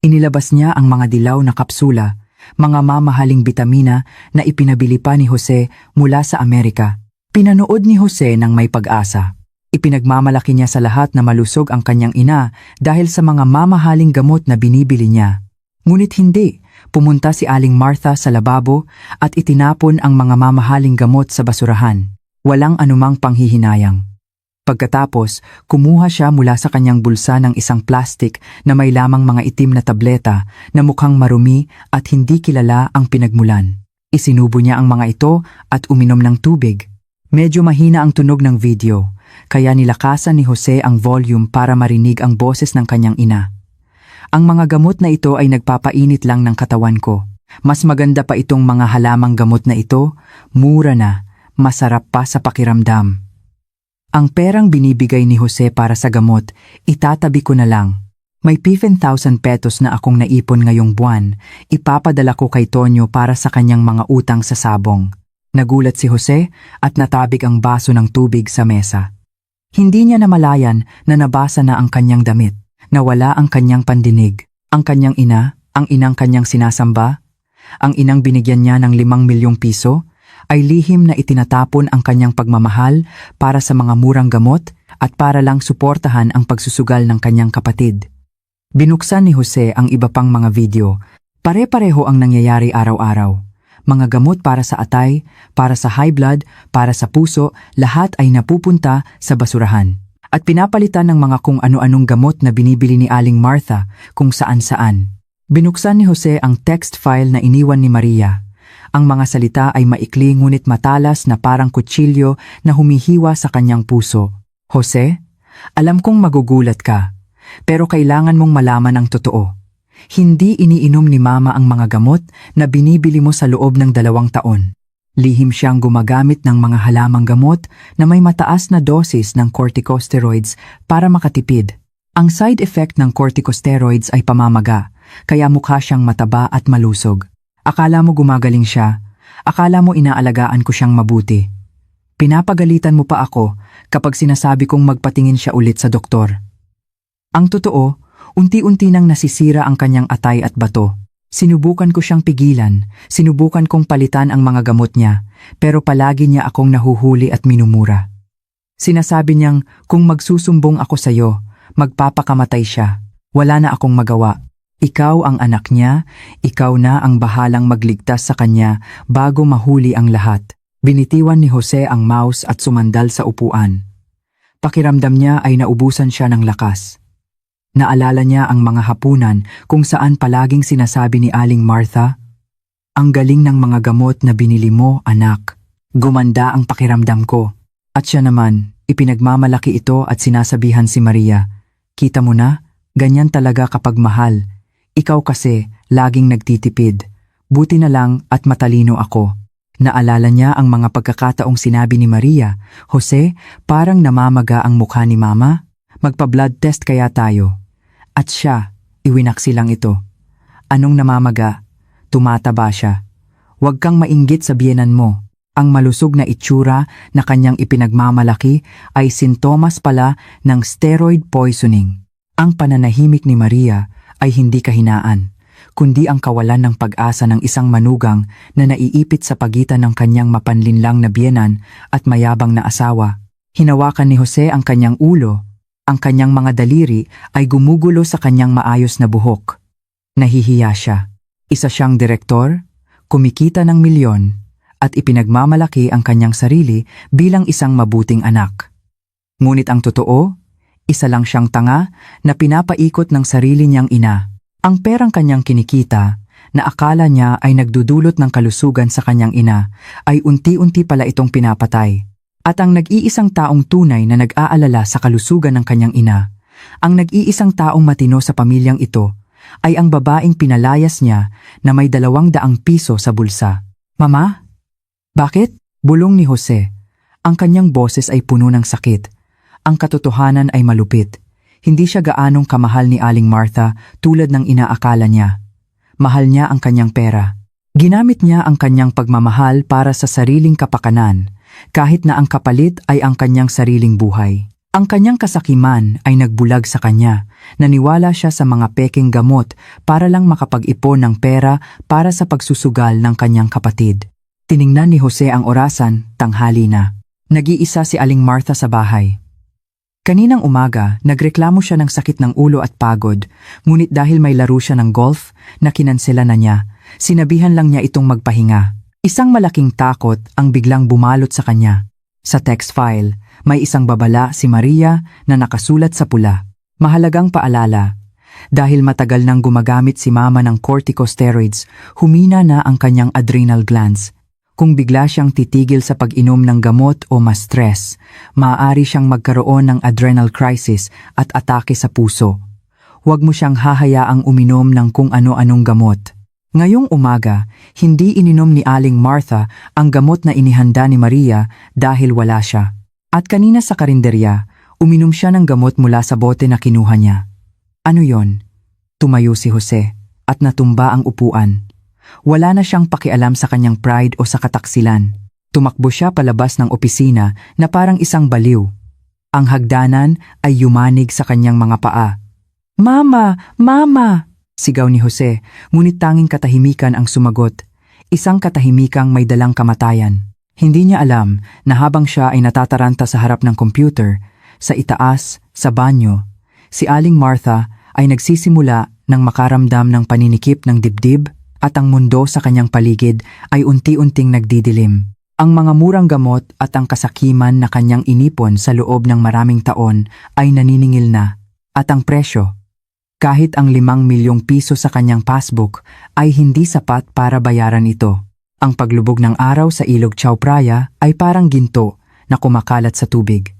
Inilabas niya ang mga dilaw na kapsula, mga mamahaling bitamina na ipinabili pa ni Jose mula sa Amerika. Pinanood ni Jose ng may pag-asa. Ipinagmamalaki niya sa lahat na malusog ang kanyang ina dahil sa mga mamahaling gamot na binibili niya. Ngunit hindi, pumunta si Aling Martha sa lababo at itinapon ang mga mamahaling gamot sa basurahan. Walang anumang panghihinayang. Pagkatapos, kumuha siya mula sa kanyang bulsa ng isang plastik na may lamang mga itim na tableta na mukhang marumi at hindi kilala ang pinagmulan. Isinubo niya ang mga ito at uminom ng tubig. Medyo mahina ang tunog ng video, kaya nilakasan ni Jose ang volume para marinig ang boses ng kanyang ina. Ang mga gamot na ito ay nagpapainit lang ng katawan ko. Mas maganda pa itong mga halamang gamot na ito, mura na, masarap pa sa pakiramdam. Ang perang binibigay ni Jose para sa gamot, itatabi ko na lang. May 15,000 pesos na akong naipon ngayong buwan, ipapadala ko kay Tonyo para sa kanyang mga utang sa sabong. Nagulat si Jose at natabig ang baso ng tubig sa mesa. Hindi niya namalayan na nabasa na ang kanyang damit, nawala ang kanyang pandinig. Ang kanyang ina, Ang inang kanyang sinasamba, ang inang binigyan niya ng 5 milyong piso, ay lihim na itinatapon ang kanyang pagmamahal para sa mga murang gamot at para lang suportahan ang pagsusugal ng kanyang kapatid. Binuksan ni Jose ang iba pang mga video. Pare-pareho ang nangyayari araw-araw. Mga gamot para sa atay, para sa high blood, para sa puso, lahat ay napupunta sa basurahan. At pinapalitan ng mga kung ano-anong gamot na binibili ni Aling Martha kung saan-saan. Binuksan ni Jose ang text file na iniwan ni Maria. Ang mga salita ay maikli ngunit matalas na parang kutsilyo na humihiwa sa kanyang puso. Jose, alam kong magugulat ka, pero kailangan mong malaman ang totoo. Hindi iniinom ni Mama ang mga gamot na binibili mo sa loob ng 2 taon. Lihim siyang gumagamit ng mga halamang gamot na may mataas na dosis ng corticosteroids para makatipid. Ang side effect ng corticosteroids ay pamamaga, kaya mukha siyang mataba at malusog. Akala mo gumagaling siya, akala mo inaalagaan ko siyang mabuti. Pinapagalitan mo pa ako kapag sinasabi kong magpatingin siya ulit sa doktor. Ang totoo, unti-unti nang nasisira ang kanyang atay at bato. Sinubukan ko siyang pigilan, sinubukan kong palitan ang mga gamot niya, pero palagi niya akong nahuhuli at minumura. Sinasabi niyang kung magsusumbong ako sa iyo, magpapakamatay siya. Wala na akong magawa. Ikaw ang anak niya, ikaw na ang bahalang magligtas sa kanya bago mahuli ang lahat. Binitiwan ni Jose ang mouse at sumandal sa upuan. Pakiramdam niya ay naubusan siya ng lakas. Naalala niya ang mga hapunan kung saan palaging sinasabi ni Aling Martha, "Ang galing ng mga gamot na binili mo, anak." Gumanda ang pakiramdam ko. At siya naman, ipinagmamalaki ito at sinasabihan si Maria, "Kita mo na, ganyan talaga kapag mahal. Ikaw kasi, laging nagtitipid. Buti na lang at matalino ako." Naalala niya ang mga pagkakataong sinabi ni Maria, "Jose, parang namamaga ang mukha ni Mama. Magpa-blood test kaya tayo." At siya, iwinaksi lang ito. Anong namamaga? Tumataba siya. Huwag kang mainggit sa biyenan mo. Ang malusog na itsura na kanyang ipinagmamalaki ay sintomas pala ng steroid poisoning. Ang pananahimik ni Maria ay hindi kahinaan, kundi ang kawalan ng pag-asa ng isang manugang na naiipit sa pagitan ng kanyang mapanlinlang na biyenan at mayabang na asawa. Hinawakan ni Jose ang kanyang ulo. Ang kanyang mga daliri ay gumugulo sa kanyang maayos na buhok. Nahihiya siya. Isa siyang direktor, kumikita ng milyon, at ipinagmamalaki ang kanyang sarili bilang isang mabuting anak. Ngunit ang totoo, isa lang siyang tanga na pinapaikot ng sarili niyang ina. Ang perang kanyang kinikita, na akala niya ay nagdudulot ng kalusugan sa kanyang ina, ay unti-unti pala itong pinapatay. At ang nag-iisang taong tunay na nag-aalala sa kalusugan ng kanyang ina, ang nag-iisang taong matino sa pamilyang ito, ay ang babaeng pinalayas niya na may 200 piso sa bulsa. "Mama? Bakit?" bulong ni Jose. Ang kanyang boses ay puno ng sakit. Ang katotohanan ay malupit. Hindi siya gaanong kamahal ni Aling Martha tulad ng inaakala niya. Mahal niya ang kanyang pera. Ginamit niya ang kanyang pagmamahal para sa sariling kapakanan, kahit na ang kapalit ay ang kanyang sariling buhay. Ang kanyang kasakiman ay nagbulag sa kanya. Naniwala siya sa mga pekeng gamot para lang makapag-ipon ng pera para sa pagsusugal ng kanyang kapatid. Tiningnan ni Jose ang orasan, tanghali na. Nag-iisa si Aling Martha sa bahay. Kaninang umaga, nagreklamo siya ng sakit ng ulo at pagod, ngunit dahil may laro siya ng golf na kinansela na niya, sinabihan lang niya itong magpahinga. Isang malaking takot ang biglang bumalot sa kanya. Sa text file, may isang babala si Maria na nakasulat sa pula. Mahalagang paalala. Dahil matagal nang gumagamit si Mama ng corticosteroids, humina na ang kanyang adrenal glands. Kung bigla siyang titigil sa pag-inom ng gamot o ma-stress, maaari siyang magkaroon ng adrenal crisis at atake sa puso. Huwag mo siyang hahayaang uminom ng kung ano-anong gamot. Ngayong umaga, hindi ininom ni Aling Martha ang gamot na inihanda ni Maria dahil wala siya. At kanina sa karinderya, uminom siya ng gamot mula sa bote na kinuha niya. Ano yon? Tumayo si Jose at natumba ang upuan. Wala na siyang pakialam sa kanyang pride o sa kataksilan. Tumakbo siya palabas ng opisina na parang isang baliw. Ang hagdanan ay yumanig sa kanyang mga paa. "Mama! Mama!" Sigaw ni Jose, ngunit tanging katahimikan ang sumagot. Isang katahimikang may dalang kamatayan. Hindi niya alam na habang siya ay natataranta sa harap ng computer, sa itaas, sa banyo, si Aling Martha ay nagsisimula ng makaramdam ng paninikip ng dibdib at ang mundo sa kanyang paligid ay unti-unting nagdidilim. Ang mga murang gamot at ang kasakiman na kanyang inipon sa loob ng maraming taon ay naniningil na. At ang presyo, kahit ang 5 milyong piso sa kanyang passbook ay hindi sapat para bayaran ito. Ang paglubog ng araw sa ilog Chao Phraya ay parang ginto na kumakalat sa tubig.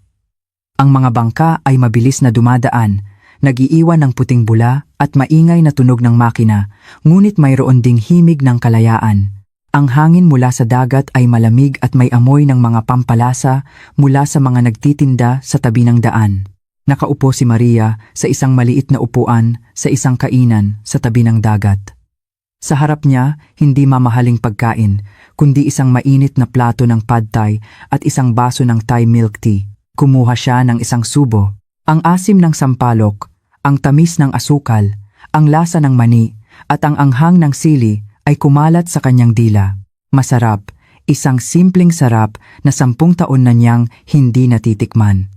Ang mga bangka ay mabilis na dumadaan, nag-iiwan ng puting bula at maingay na tunog ng makina, ngunit mayroon ding himig ng kalayaan. Ang hangin mula sa dagat ay malamig at may amoy ng mga pampalasa mula sa mga nagtitinda sa tabi ng daan. Nakaupo si Maria sa isang maliit na upuan sa isang kainan sa tabi ng dagat. Sa harap niya, hindi mamahaling pagkain, kundi isang mainit na plato ng pad thai at isang baso ng Thai milk tea. Kumuha siya ng isang subo. Ang asim ng sampalok, ang tamis ng asukal, ang lasa ng mani, at ang anghang ng sili ay kumalat sa kanyang dila. Masarap, isang simpleng sarap na 10 taon na niyang hindi natitikman.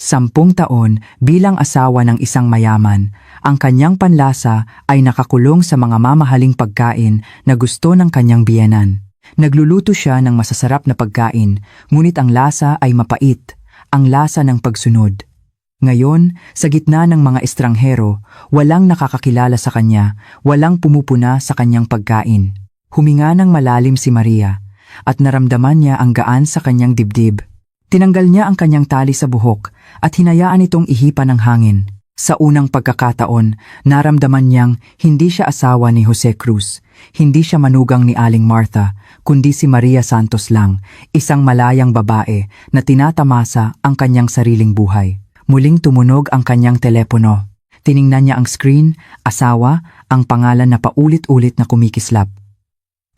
10 taon bilang asawa ng isang mayaman, ang kanyang panlasa ay nakakulong sa mga mamahaling pagkain na gusto ng kanyang biyenan. Nagluluto siya ng masasarap na pagkain, ngunit ang lasa ay mapait, ang lasa ng pagsunod. Ngayon, sa gitna ng mga estranghero, walang nakakakilala sa kanya, walang pumupuna sa kanyang pagkain. Huminga ng malalim si Maria, at naramdaman niya ang gaan sa kanyang dibdib. Tinanggal niya ang kanyang tali sa buhok at hinayaan itong ihipan ng hangin. Sa unang pagkakataon, naramdaman niyang hindi siya asawa ni Jose Cruz, hindi siya manugang ni Aling Martha, kundi si Maria Santos lang, isang malayang babae na tinatamasa ang kanyang sariling buhay. Muling tumunog ang kanyang telepono. Tiningnan niya ang screen, asawa, ang pangalan na paulit-ulit na kumikislap.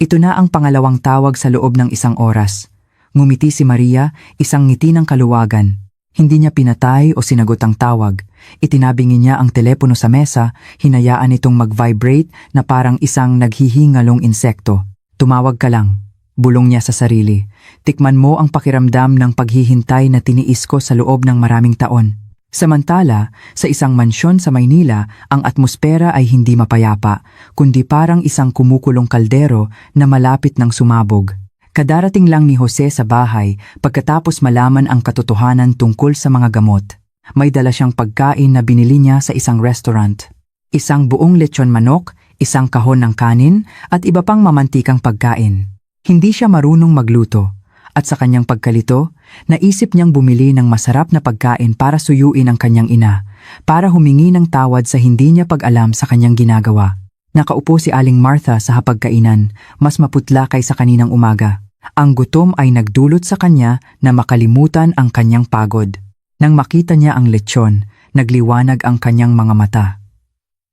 Ito na ang pangalawang tawag sa loob ng 1 oras. Ngumiti si Maria, isang ngiti ng kaluwagan. Hindi niya pinatay o sinagot ang tawag. Itinabingi niya ang telepono sa mesa, hinayaan itong mag-vibrate na parang isang naghihingalong insekto. Tumawag ka lang, bulong niya sa sarili. Tikman mo ang pakiramdam ng paghihintay na tiniis ko sa loob ng maraming taon. Samantala, sa isang mansyon sa Maynila, ang atmosfera ay hindi mapayapa, kundi parang isang kumukulong kaldero na malapit ng sumabog. Kadarating lang ni Jose sa bahay pagkatapos malaman ang katotohanan tungkol sa mga gamot. May dala siyang pagkain na binili niya sa isang restaurant. Isang buong lechon manok, isang kahon ng kanin, at iba pang mamantikang pagkain. Hindi siya marunong magluto, at sa kanyang pagkalito, naisip niyang bumili ng masarap na pagkain para suyuin ang kanyang ina, para humingi ng tawad sa hindi niya pag-alam sa kanyang ginagawa. Nakaupo si Aling Martha sa hapagkainan, mas maputla kaysa kaninang umaga. Ang gutom ay nagdulot sa kanya na makalimutan ang kanyang pagod. Nang makita niya ang lechon, nagliwanag ang kanyang mga mata.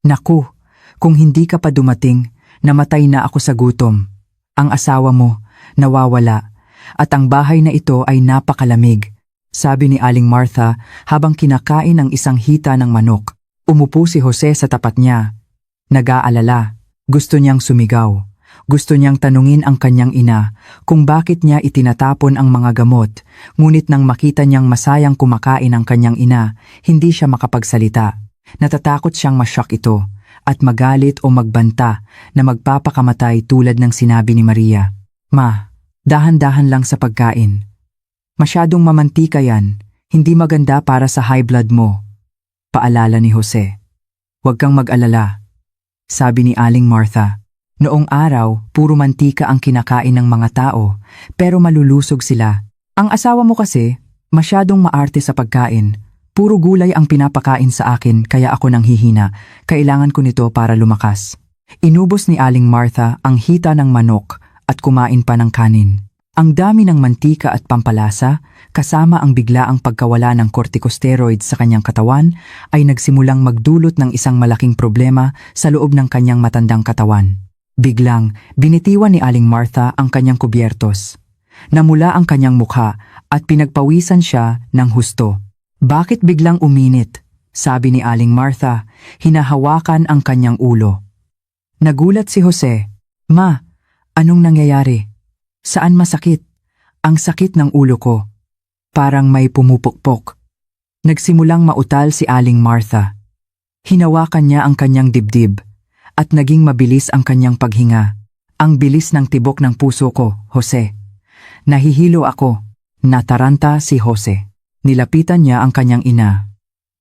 Naku, kung hindi ka pa dumating, namatay na ako sa gutom. Ang asawa mo, nawawala, at ang bahay na ito ay napakalamig, sabi ni Aling Martha habang kinakain ang isang hita ng manok. Umupo si Jose sa tapat niya. Nag-aalala, gusto niyang sumigaw. Gusto niyang tanungin ang kanyang ina kung bakit niya itinatapon ang mga gamot, ngunit nang makita niyang masayang kumakain ang kanyang ina, hindi siya makapagsalita. Natatakot siyang ma-shock ito at magalit o magbanta na magpapakamatay tulad ng sinabi ni Maria. Ma, dahan-dahan lang sa pagkain. Masyadong mamantika yan, hindi maganda para sa high blood mo. Paalala ni Jose. Huwag kang mag-alala, sabi ni Aling Martha. Noong araw, puro mantika ang kinakain ng mga tao, pero malulusog sila. Ang asawa mo kasi, masyadong maarte sa pagkain. Puro gulay ang pinapakain sa akin kaya ako nang hihina. Kailangan ko nito para lumakas. Inubos ni Aling Martha ang hita ng manok at kumain pa ng kanin. Ang dami ng mantika at pampalasa, kasama ang biglaang pagkawala ng corticosteroids sa kanyang katawan, ay nagsimulang magdulot ng isang malaking problema sa loob ng kanyang matandang katawan. Biglang, binitiwan ni Aling Martha ang kanyang kubyertos. Namula ang kanyang mukha at pinagpawisan siya ng husto. Bakit biglang uminit? Sabi ni Aling Martha, hinahawakan ang kanyang ulo. Nagulat si Jose. Ma, anong nangyayari? Saan masakit? Ang sakit ng ulo ko. Parang may pumupukpok. Nagsimulang mautal si Aling Martha. Hinawakan niya ang kanyang dibdib at naging mabilis ang kanyang paghinga. Ang bilis ng tibok ng puso ko, Jose. Nahihilo ako. Nataranta si Jose. Nilapitan niya ang kanyang ina.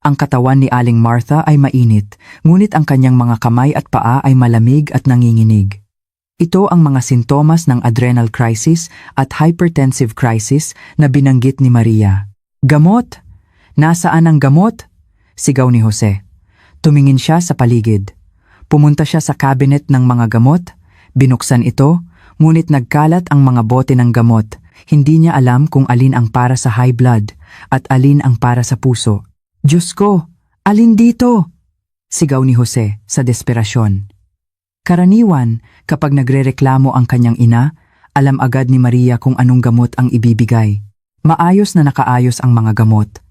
Ang katawan ni Aling Martha ay mainit, ngunit ang kanyang mga kamay at paa ay malamig at nanginginig. Ito ang mga sintomas ng adrenal crisis at hypertensive crisis na binanggit ni Maria. Gamot! Nasaan ang gamot? Sigaw ni Jose. Tumingin siya sa paligid. Pumunta siya sa cabinet ng mga gamot, binuksan ito, ngunit nagkalat ang mga bote ng gamot. Hindi niya alam kung alin ang para sa high blood at alin ang para sa puso. Diyos ko, alin dito? Sigaw ni Jose sa desperasyon. Karaniwan, kapag nagrereklamo ang kanyang ina, alam agad ni Maria kung anong gamot ang ibibigay. Maayos na nakaayos ang mga gamot.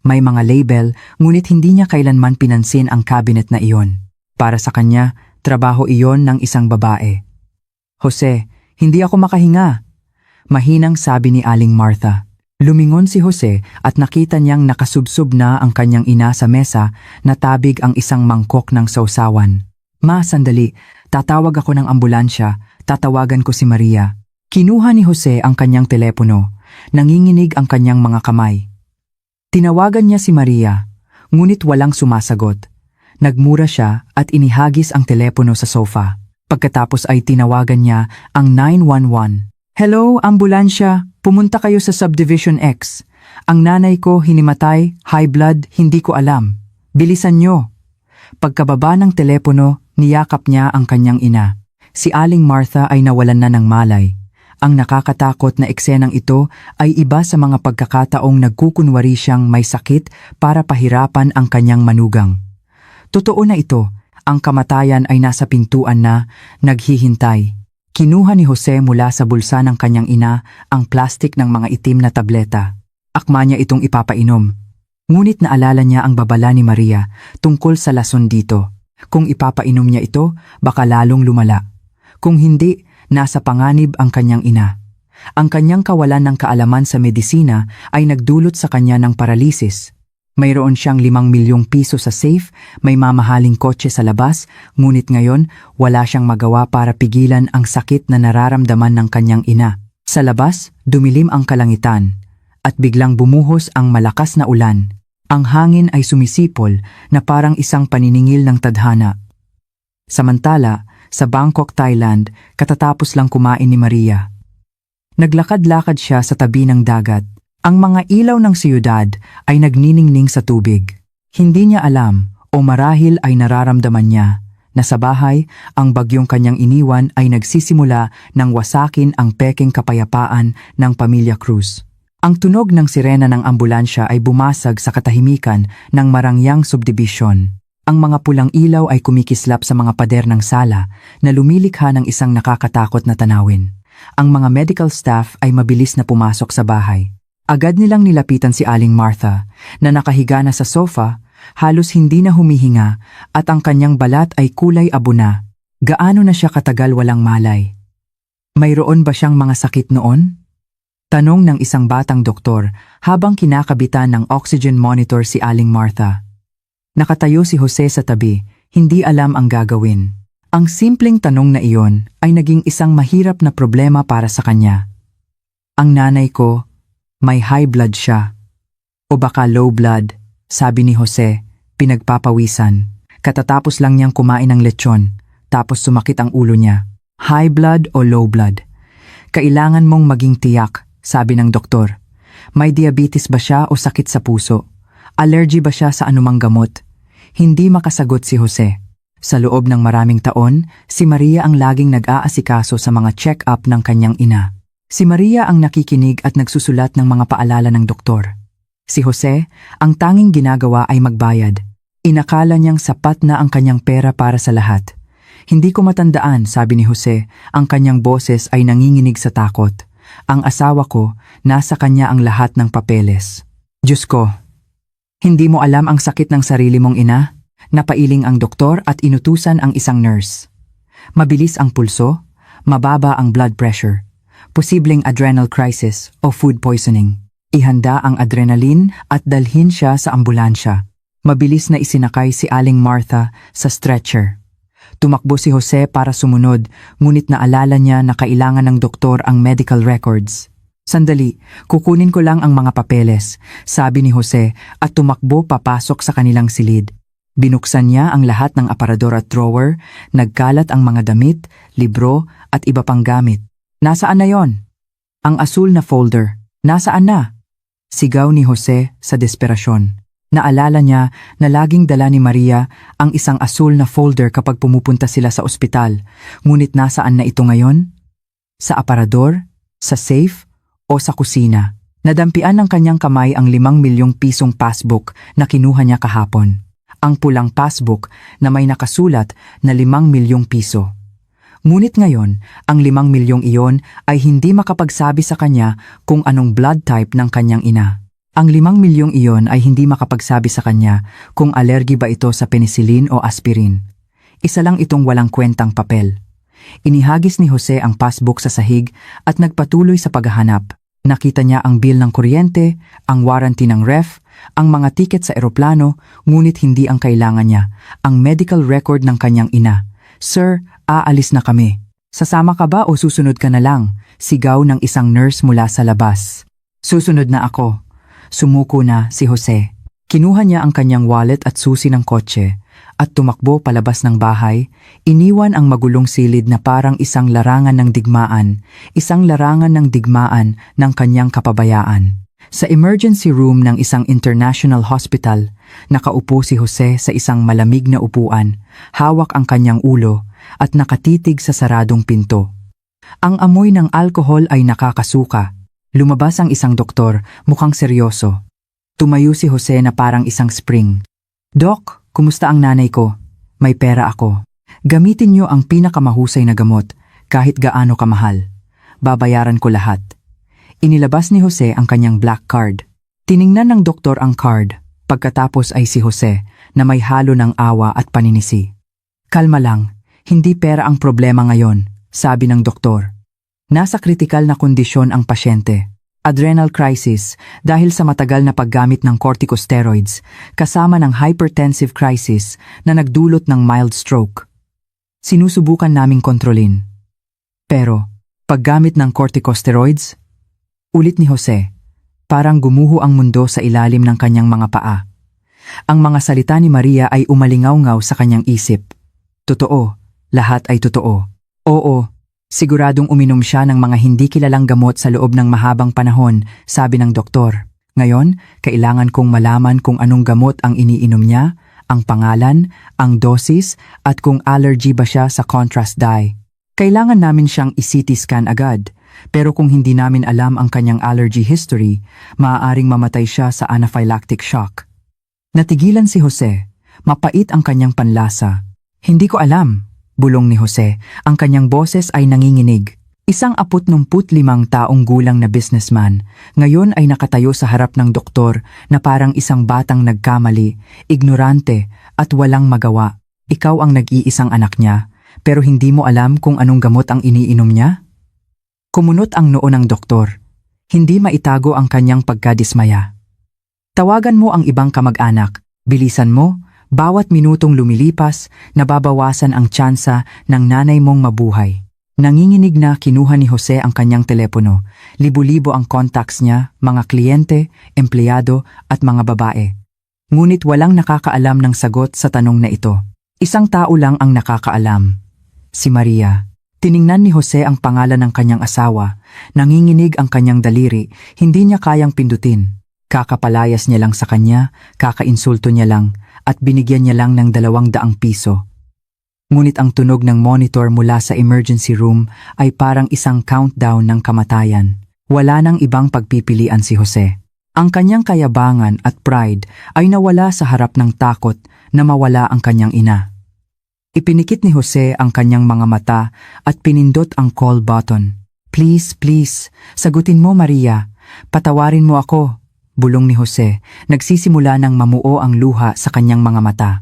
May mga label, ngunit hindi niya kailanman pinansin ang cabinet na iyon. Para sa kanya, trabaho iyon ng isang babae. Jose, hindi ako makahinga. Mahinang sabi ni Aling Martha. Lumingon si Jose at nakita niyang nakasubsob na ang kanyang ina sa mesa na tabig ang isang mangkok ng sausawan. Ma, sandali, tatawag ako ng ambulansya, tatawagan ko si Maria. Kinuha ni Jose ang kanyang telepono, nanginginig ang kanyang mga kamay. Tinawagan niya si Maria, ngunit walang sumasagot. Nagmura siya at inihagis ang telepono sa sofa. Pagkatapos ay tinawagan niya ang 911. Hello, ambulansya, pumunta kayo sa Subdivision X. Ang nanay ko hinimatay, high blood, hindi ko alam. Bilisan nyo. Pagkababa ng telepono, niyakap niya ang kanyang ina. Si Aling Martha ay nawalan na ng malay. Ang nakakatakot na eksenang ito ay iba sa mga pagkakataong nagkukunwari siyang may sakit para pahirapan ang kanyang manugang. Totoo na ito, ang kamatayan ay nasa pintuan na, naghihintay. Kinuha ni Jose mula sa bulsa ng kanyang ina ang plastik ng mga itim na tableta. Akma niya itong ipapainom. Ngunit naalala niya ang babala ni Maria tungkol sa lason dito. Kung ipapainom niya ito, baka lalong lumala. Kung hindi, nasa panganib ang kanyang ina. Ang kanyang kawalan ng kaalaman sa medisina ay nagdulot sa kanya ng paralisis. Mayroon siyang 5 milyong piso sa safe, may mamahaling kotse sa labas, ngunit ngayon wala siyang magawa para pigilan ang sakit na nararamdaman ng kanyang ina. Sa labas, dumilim ang kalangitan, at biglang bumuhos ang malakas na ulan. Ang hangin ay sumisipol na parang isang paniningil ng tadhana. Samantala, sa Bangkok, Thailand, katatapos lang kumain ni Maria. Naglakad-lakad siya sa tabi ng dagat. Ang mga ilaw ng siyudad ay nagniningning sa tubig. Hindi niya alam o marahil ay nararamdaman niya na sa bahay ang bagyong kanyang iniwan ay nagsisimula ng wasakin ang pekeng kapayapaan ng pamilya Cruz. Ang tunog ng sirena ng ambulansya ay bumasag sa katahimikan ng Marangyang Subdivision. Ang mga pulang ilaw ay kumikislap sa mga pader ng sala na lumilikha ng isang nakakatakot na tanawin. Ang mga medical staff ay mabilis na pumasok sa bahay. Agad nilang nilapitan si Aling Martha na nakahiga na sa sofa, halos hindi na humihinga at ang kanyang balat ay kulay abo na. Gaano na siya katagal walang malay? Mayroon ba siyang mga sakit noon? Tanong ng isang batang doktor habang kinakabitan ng oxygen monitor si Aling Martha. Nakatayo si Jose sa tabi, hindi alam ang gagawin. Ang simpleng tanong na iyon ay naging isang mahirap na problema para sa kanya. Ang nanay ko, may high blood siya. O baka low blood, sabi ni Jose, pinagpapawisan. Katatapos lang niyang kumain ng lechon, tapos sumakit ang ulo niya. High blood o low blood? Kailangan mong maging tiyak, sabi ng doktor. May diabetes ba siya o sakit sa puso? Allergy ba siya sa anumang gamot? Hindi makasagot si Jose. Sa loob ng maraming taon, si Maria ang laging nag-aasikaso sa mga check-up ng kanyang ina. Si Maria ang nakikinig at nagsusulat ng mga paalala ng doktor. Si Jose, ang tanging ginagawa ay magbayad. Inakala niyang sapat na ang kanyang pera para sa lahat. Hindi ko matandaan, sabi ni Jose, ang kanyang boses ay nanginginig sa takot. Ang asawa ko, nasa kanya ang lahat ng papeles. Diyos ko, hindi mo alam ang sakit ng sarili mong ina? Napailing ang doktor at inutusan ang isang nurse. Mabilis ang pulso, mababa ang blood pressure, posibleng adrenal crisis o food poisoning. Ihanda ang adrenaline at dalhin siya sa ambulansya. Mabilis na isinakay si Aling Martha sa stretcher. Tumakbo si Jose para sumunod, ngunit naalala niya na kailangan ng doktor ang medical records. Sandali, kukunin ko lang ang mga papeles, sabi ni Jose at tumakbo papasok sa kanilang silid. Binuksan niya ang lahat ng aparador at drawer, nagkalat ang mga damit, libro at iba pang gamit. Nasaan na yon? Ang asul na folder. Nasaan na? Sigaw ni Jose sa desperasyon. Naalala niya na laging dala ni Maria ang isang asul na folder kapag pumupunta sila sa ospital. Ngunit nasaan na ito ngayon? Sa aparador? Sa safe? O sa kusina? Nadampian ng kanyang kamay ang 5 milyong pisong passbook na kinuha niya kahapon. Ang pulang passbook na may nakasulat na 5 milyong piso. Ngunit ngayon, ang 5 milyong iyon ay hindi makapagsabi sa kanya kung anong blood type ng kanyang ina. Ang 5 milyong iyon ay hindi makapagsabi sa kanya kung alergi ba ito sa penicillin o aspirin. Isa lang itong walang kwentang papel. Inihagis ni Jose ang passbook sa sahig at nagpatuloy sa paghahanap. Nakita niya ang bill ng kuryente, ang warranty ng ref, ang mga tiket sa eroplano, ngunit hindi ang kailangan niya, ang medical record ng kanyang ina. "Sir, aalis na kami. Sasama ka ba o susunod ka na lang?" Sigaw ng isang nurse mula sa labas. "Susunod na ako." Sumuko na si Jose. Kinuha niya ang kanyang wallet at susi ng kotse at tumakbo palabas ng bahay, iniwan ang magulong silid na parang isang larangan ng digmaan ng kanyang kapabayaan. Sa emergency room ng isang international hospital, nakaupo si Jose sa isang malamig na upuan, hawak ang kanyang ulo at nakatitig sa saradong pinto. Ang amoy ng alkohol ay nakakasuka. Lumabas ang isang doktor, mukhang seryoso. Tumayo si Jose na parang isang spring. "Doc, kumusta ang nanay ko? May pera ako. Gamitin niyo ang pinakamahusay na gamot, kahit gaano kamahal. Babayaran ko lahat." Inilabas ni Jose ang kanyang black card. Tiningnan ng doktor ang card, pagkatapos ay si Jose na may halo ng awa at paninisi. "Kalma lang, hindi pera ang problema ngayon," sabi ng doktor. "Nasa kritikal na kondisyon ang pasyente. Adrenal crisis dahil sa matagal na paggamit ng corticosteroids kasama ng hypertensive crisis na nagdulot ng mild stroke. Sinusubukan naming kontrolin." "Pero, paggamit ng corticosteroids?" Ulit ni Jose. Parang gumuho ang mundo sa ilalim ng kanyang mga paa. Ang mga salita ni Maria ay umalingaw-ngaw sa kanyang isip. Totoo, lahat ay totoo. Oo, siguradong uminom siya ng mga hindi kilalang gamot sa loob ng mahabang panahon, sabi ng doktor. Ngayon, kailangan kong malaman kung anong gamot ang iniinom niya, ang pangalan, ang dosis, at kung allergy ba siya sa contrast dye. Kailangan namin siyang i-CT scan agad. Pero kung hindi namin alam ang kanyang allergy history, maaaring mamatay siya sa anaphylactic shock. Natigilan si Jose. Mapait ang kanyang panlasa. "Hindi ko alam," bulong ni Jose. Ang kanyang boses ay nanginginig. Isang 45 taong gulang na businessman, ngayon ay nakatayo sa harap ng doktor na parang isang batang nagkamali, ignorante at walang magawa. Ikaw ang nag-iisang anak niya, pero hindi mo alam kung anong gamot ang iniinom niya? Kumunot ang noo ng doktor. Hindi maitago ang kanyang pagkadismaya. "Tawagan mo ang ibang kamag-anak. Bilisan mo, bawat minutong lumilipas, nababawasan ang tsansa ng nanay mong mabuhay." Nanginginig na kinuha ni Jose ang kanyang telepono. Libo-libo ang contacts niya, mga kliyente, empleyado at mga babae. Ngunit walang nakakaalam ng sagot sa tanong na ito. Isang tao lang ang nakakaalam. Si Maria. Tiningnan ni Jose ang pangalan ng kanyang asawa. Nanginginig ang kanyang daliri, hindi niya kayang pindutin. Kakapalayas niya lang sa kanya, kakainsulto niya lang, at binigyan niya lang ng 200 piso. Ngunit ang tunog ng monitor mula sa emergency room ay parang isang countdown ng kamatayan. Wala nang ibang pagpipilian si Jose. Ang kanyang kayabangan at pride ay nawala sa harap ng takot na mawala ang kanyang ina. Ipinikit ni Jose ang kanyang mga mata at pinindot ang call button. "Please, please, sagutin mo Maria. Patawarin mo ako," bulong ni Jose. Nagsisimula ng mamuo ang luha sa kanyang mga mata.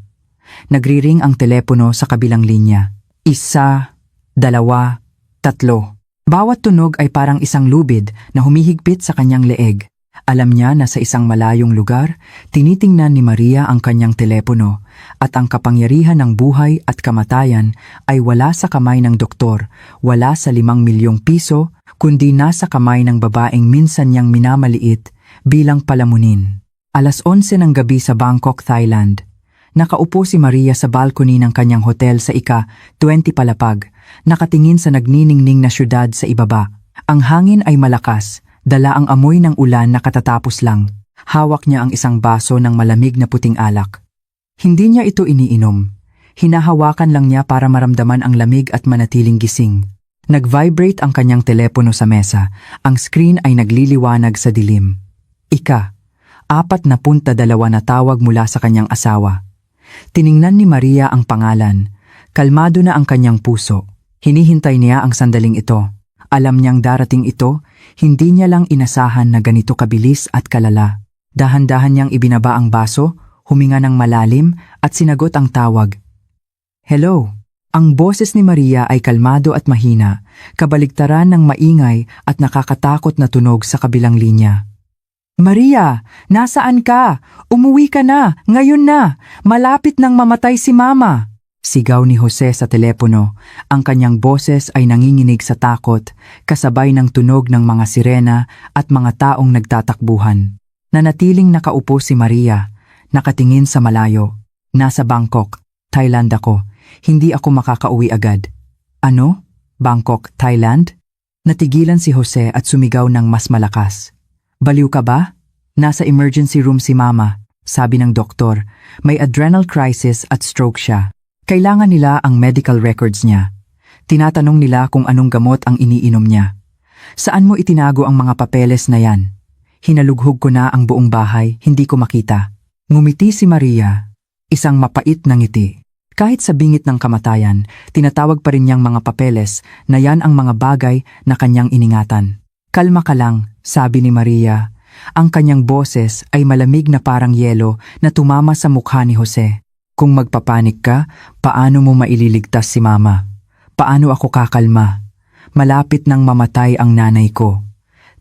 Nagriring ang telepono sa kabilang linya. "Isa, 2, 3. Bawat tunog ay parang isang lubid na humihigpit sa kanyang leeg. Alam niya na sa isang malayong lugar, tinitingnan ni Maria ang kanyang telepono at ang kapangyarihan ng buhay at kamatayan ay wala sa kamay ng doktor, wala sa 5 milyong piso, kundi nasa kamay ng babaeng minsan niyang minamaliit bilang palamunin. 11:00 ng gabi sa Bangkok, Thailand. Nakaupo si Maria sa balcony ng kanyang hotel sa ika-20 palapag, nakatingin sa nagniningning na syudad sa ibaba. Ang hangin ay malakas, dala ang amoy ng ulan na katatapos lang. Hawak niya ang isang baso ng malamig na puting alak. Hindi niya ito iniinom. Hinahawakan lang niya para maramdaman ang lamig at manatiling gising. Nag-vibrate ang kanyang telepono sa mesa. Ang screen ay nagliliwanag sa dilim. 4.2 na tawag mula sa kanyang asawa. Tiningnan ni Maria ang pangalan. Kalmado na ang kanyang puso. Hinihintay niya ang sandaling ito. Alam niyang darating ito, hindi niya lang inasahan na ganito kabilis at kalala. Dahan-dahan niyang ibinaba ang baso, huminga ng malalim at sinagot ang tawag. Hello! Ang boses ni Maria ay kalmado at mahina, kabaligtaran ng maingay at nakakatakot na tunog sa kabilang linya. Maria, nasaan ka? Umuwi ka na, ngayon na! Malapit nang mamatay si Mama! Sigaw ni Jose sa telepono. Ang kanyang boses ay nanginginig sa takot, kasabay ng tunog ng mga sirena at mga taong nagtatakbuhan. Nanatiling nakaupo si Maria, nakatingin sa malayo. Nasa Bangkok, Thailand ako. Hindi ako makakauwi agad. Ano? Bangkok, Thailand? Natigilan si Jose at sumigaw ng mas malakas. Baliw ka ba? Nasa emergency room si Mama, sabi ng doktor. May adrenal crisis at stroke siya. Kailangan nila ang medical records niya. Tinatanong nila kung anong gamot ang iniinom niya. Saan mo itinago ang mga papeles na yan? Hinalughog ko na ang buong bahay, hindi ko makita. Ngumiti si Maria, isang mapait na ngiti. Kahit sa bingit ng kamatayan, tinatawag pa rin niyang mga papeles na yan ang mga bagay na kanyang iningatan. Kalma ka lang, sabi ni Maria. Ang kanyang boses ay malamig na parang yelo na tumama sa mukha ni Jose. Kung magpapanik ka, paano mo maililigtas si Mama? Paano ako kakalma? Malapit nang mamatay ang nanay ko.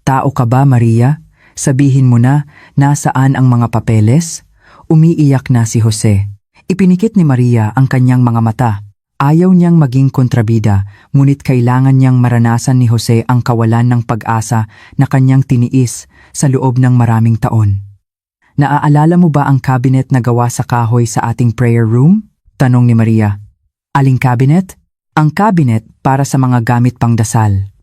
Tao ka ba, Maria? Sabihin mo na, nasaan ang mga papeles? Umiiyak na si Jose. Ipinikit ni Maria ang kanyang mga mata. Ayaw niyang maging kontrabida, ngunit kailangan niyang maranasan ni Jose ang kawalan ng pag-asa na kanyang tiniis sa loob ng maraming taon. Naaalala mo ba ang cabinet na gawa sa kahoy sa ating prayer room? Tanong ni Maria. Aling cabinet? Ang cabinet para sa mga gamit pang dasal.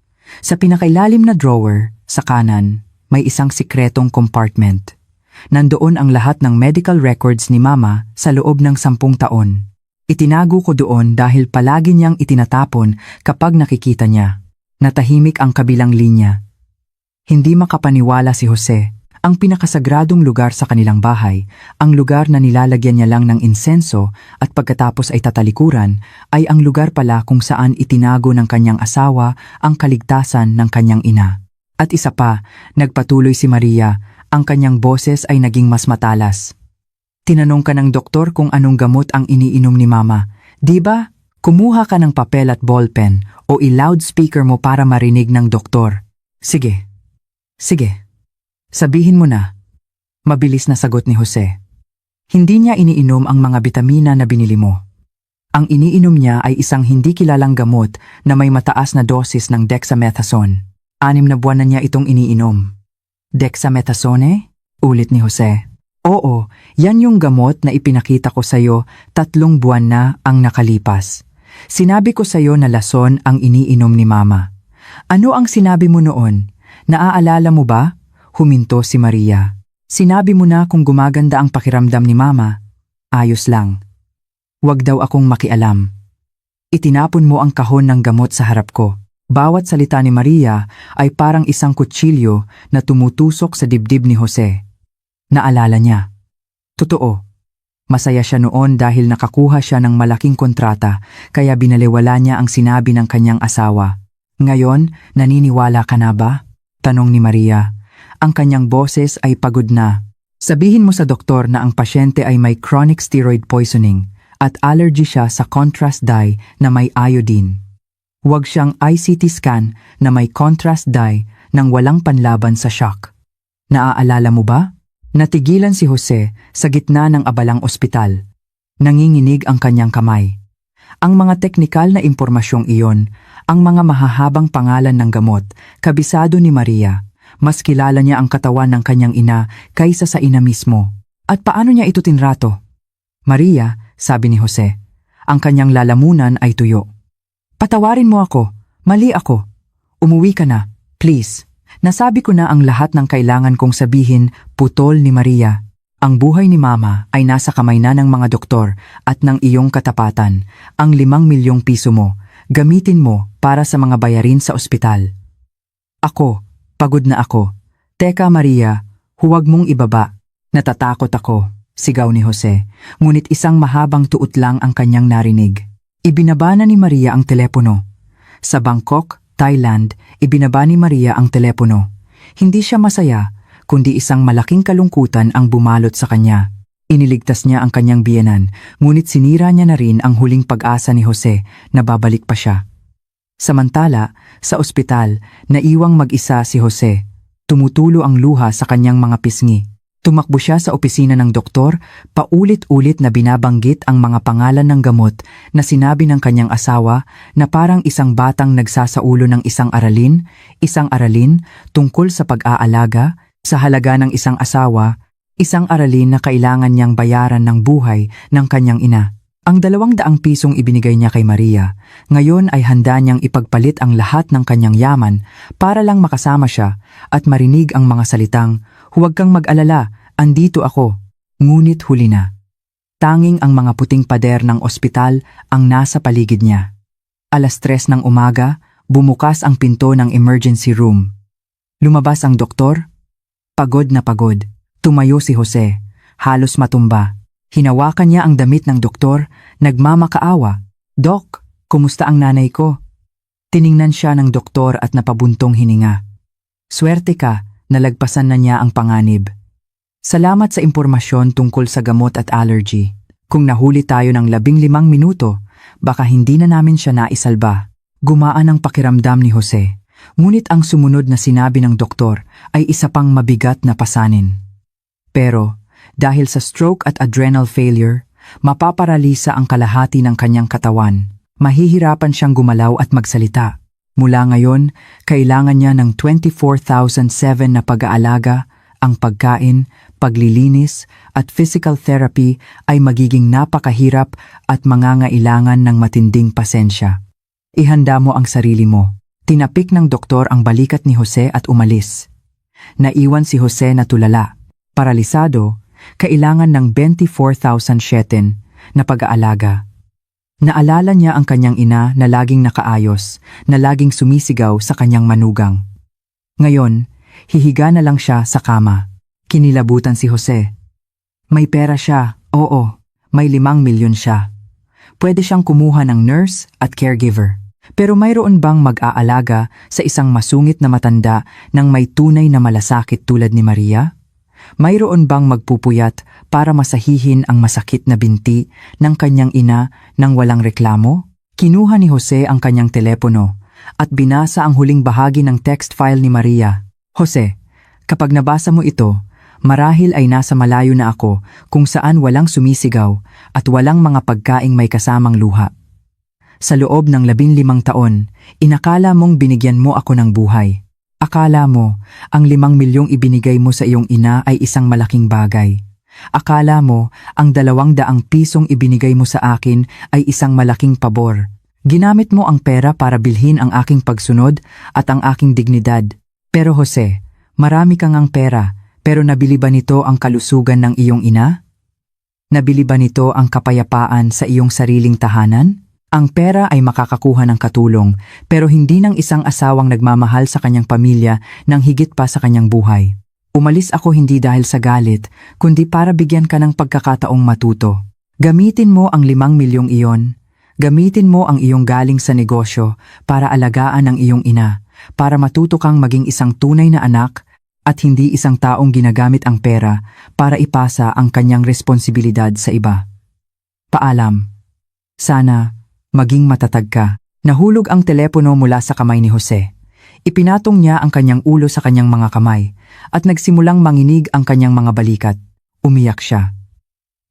Sa pinakailalim na drawer, sa kanan, may isang sikretong compartment. Nandoon ang lahat ng medical records ni Mama sa loob ng 10 taon. Itinago ko doon dahil palagi niyang itinatapon kapag nakikita niya. Natahimik ang kabilang linya. Hindi makapaniwala si Jose. Ang pinakasagradong lugar sa kanilang bahay, ang lugar na nilalagyan niya lang ng insenso at pagkatapos ay tatalikuran, ay ang lugar pala kung saan itinago ng kanyang asawa ang kaligtasan ng kanyang ina. At isa pa, nagpatuloy si Maria, ang kanyang boses ay naging mas matalas. Tinanong ka ng doktor kung anong gamot ang iniinom ni Mama. Di ba? Kumuha ka ng papel at ballpen o i-loudspeaker mo para marinig ng doktor. Sige. Sige. Sabihin mo na. Mabilis na sagot ni Jose. Hindi niya iniinom ang mga bitamina na binili mo. Ang iniinom niya ay isang hindi kilalang gamot na may mataas na dosis ng dexamethasone. 6 na buwan na niya itong iniinom. Dexamethasone? Ulit ni Jose. Oo, yan yung gamot na ipinakita ko sa'yo 3 buwan na ang nakalipas. Sinabi ko sa'yo na lason ang iniinom ni Mama. Ano ang sinabi mo noon? Naaalala mo ba? Huminto si Maria. Sinabi mo na kung gumaganda ang pakiramdam ni Mama. Ayos lang. Huwag daw akong makialam. Itinapon mo ang kahon ng gamot sa harap ko. Bawat salita ni Maria ay parang isang kutsilyo na tumutusok sa dibdib ni Jose. Naalala niya. Totoo. Masaya siya noon dahil nakakuha siya ng malaking kontrata kaya binaliwala niya ang sinabi ng kanyang asawa. Ngayon, naniniwala ka na ba? Tanong ni Maria. Ang kanyang boses ay pagod na. Sabihin mo sa doktor na ang pasyente ay may chronic steroid poisoning at allergy siya sa contrast dye na may iodine. Huwag siyang ICT scan na may contrast dye nang walang panlaban sa shock. Naaalala mo ba? Natigilan si Jose sa gitna ng abalang ospital. Nanginginig ang kanyang kamay. Ang mga teknikal na impormasyong iyon, ang mga mahahabang pangalan ng gamot, kabisado ni Maria. Mas kilala niya ang katawan ng kanyang ina kaysa sa ina mismo. At paano niya ito tinrato? Maria, sabi ni Jose, ang kanyang lalamunan ay tuyo. Patawarin mo ako, mali ako. Umuwi ka na, please. Nasabi ko na ang lahat ng kailangan kong sabihin, putol ni Maria. Ang buhay ni Mama ay nasa kamay na ng mga doktor at ng iyong katapatan. Ang 5 milyong piso mo, gamitin mo para sa mga bayarin sa ospital. Ako, pagod na ako. Teka Maria, huwag mong ibaba. Natatakot ako, sigaw ni Jose, ngunit isang mahabang tuot lang ang kanyang narinig. Ibinaba na ni Maria ang telepono. Sa Bangkok, Thailand, ibinaba ni Maria ang telepono. Hindi siya masaya, kundi isang malaking kalungkutan ang bumalot sa kanya. Iniligtas niya ang kanyang biyenan, ngunit sinira niya na rin ang huling pag-asa ni Jose na babalik pa siya. Samantala, sa ospital, naiwang mag-isa si Jose. Tumutulo ang luha sa kanyang mga pisngi. Tumakbo siya sa opisina ng doktor, paulit-ulit na binabanggit ang mga pangalan ng gamot na sinabi ng kanyang asawa na parang isang batang nagsasaulo ng isang aralin tungkol sa pag-aalaga, sa halaga ng isang asawa, isang aralin na kailangan niyang bayaran ng buhay ng kanyang ina. Ang 200 pisong ibinigay niya kay Maria, ngayon ay handa niyang ipagpalit ang lahat ng kanyang yaman para lang makasama siya at marinig ang mga salitang, "Huwag kang mag-alala, andito ako." Ngunit huli na. Tanging ang mga puting pader ng ospital ang nasa paligid niya. 3:00 ng umaga, bumukas ang pinto ng emergency room. Lumabas ang doktor. Pagod na pagod. Tumayo si Jose, halos matumba. Hinawakan niya ang damit ng doktor, nagmamakaawa. "Dok, kumusta ang nanay ko?" Tiningnan siya ng doktor at napabuntong hininga. "Swerte ka, nalagpasan na niya ang panganib. Salamat sa impormasyon tungkol sa gamot at allergy. Kung nahuli tayo ng 15 minuto, baka hindi na namin siya naisalba." Gumaan ang pakiramdam ni Jose, ngunit ang sumunod na sinabi ng doktor ay isa pang mabigat na pasanin. Pero, dahil sa stroke at adrenal failure, mapaparalisa ang kalahati ng kanyang katawan. Mahihirapan siyang gumalaw at magsalita. Mula ngayon, kailangan niya ng 24,007 na pag-aalaga, ang pagkain, paglilinis, at physical therapy ay magiging napakahirap at mangangailangan ng matinding pasensya. Ihanda mo ang sarili mo. Tinapik ng doktor ang balikat ni Jose at umalis. Naiwan si Jose na tulala. Paralisado, kailangan ng 24,007 na pag-aalaga. Naalala niya ang kanyang ina na laging nakaayos, na laging sumisigaw sa kanyang manugang. Ngayon, hihiga na lang siya sa kama. Kinilabutan si Jose. May pera siya, oo, may 5 milyon siya. Pwede siyang kumuha ng nurse at caregiver. Pero mayroon bang mag-aalaga sa isang masungit na matanda nang may tunay na malasakit tulad ni Maria? Mayroon bang magpupuyat para masahihin ang masakit na binti ng kanyang ina nang walang reklamo? Kinuha ni Jose ang kanyang telepono at binasa ang huling bahagi ng text file ni Maria. "Jose, kapag nabasa mo ito, marahil ay nasa malayo na ako kung saan walang sumisigaw at walang mga pagkaing may kasamang luha. Sa loob ng 15 taon, inakala mong binigyan mo ako ng buhay. Akala mo, ang 5 milyong ibinigay mo sa iyong ina ay isang malaking bagay. Akala mo, ang 200 pisong ibinigay mo sa akin ay isang malaking pabor. Ginamit mo ang pera para bilhin ang aking pagsunod at ang aking dignidad. Pero Jose, marami kang ang pera, pero nabili ba nito ang kalusugan ng iyong ina? Nabili ba nito ang kapayapaan sa iyong sariling tahanan? Ang pera ay makakakuha ng katulong, pero hindi ng isang asawang nagmamahal sa kanyang pamilya nang higit pa sa kanyang buhay. Umalis ako hindi dahil sa galit, kundi para bigyan ka ng pagkakataong matuto. Gamitin mo ang 5 milyong iyon. Gamitin mo ang iyong galing sa negosyo para alagaan ang iyong ina, para matuto kang maging isang tunay na anak at hindi isang taong ginagamit ang pera para ipasa ang kanyang responsibilidad sa iba. Paalam. Sana maging matatag ka. Nahulog ang telepono mula sa kamay ni Jose. Ipinatong niya ang kanyang ulo sa kanyang mga kamay at nagsimulang manginig ang kanyang mga balikat. Umiyak siya.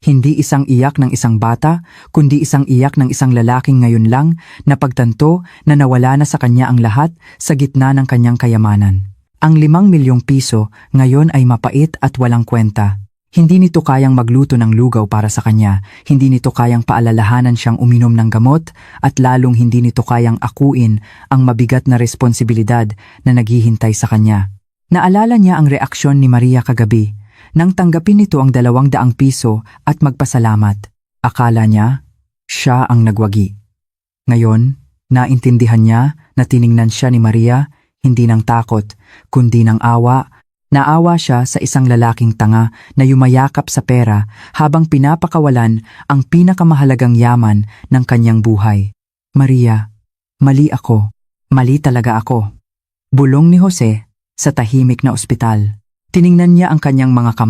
Hindi isang iyak ng isang bata, kundi isang iyak ng isang lalaking ngayon lang napagtanto na nawala na sa kanya ang lahat sa gitna ng kanyang kayamanan. Ang 5 milyong piso ngayon ay mapait at walang kwenta. Hindi nito kayang magluto ng lugaw para sa kanya, hindi nito kayang paalalahanan siyang uminom ng gamot, at lalong hindi nito kayang akuin ang mabigat na responsibilidad na naghihintay sa kanya. Naalala niya ang reaksyon ni Maria kagabi, nang tanggapin nito ang 200 piso at magpasalamat. Akala niya, siya ang nagwagi. Ngayon, naintindihan niya na tiningnan siya ni Maria, hindi ng takot, kundi ng awa. Naawa siya sa isang lalaking tanga na yumayakap sa pera habang pinapakawalan ang pinakamahalagang yaman ng kanyang buhay. Maria, mali ako. Mali talaga ako. Bulong ni Jose sa tahimik na ospital. Tiningnan niya ang kanyang mga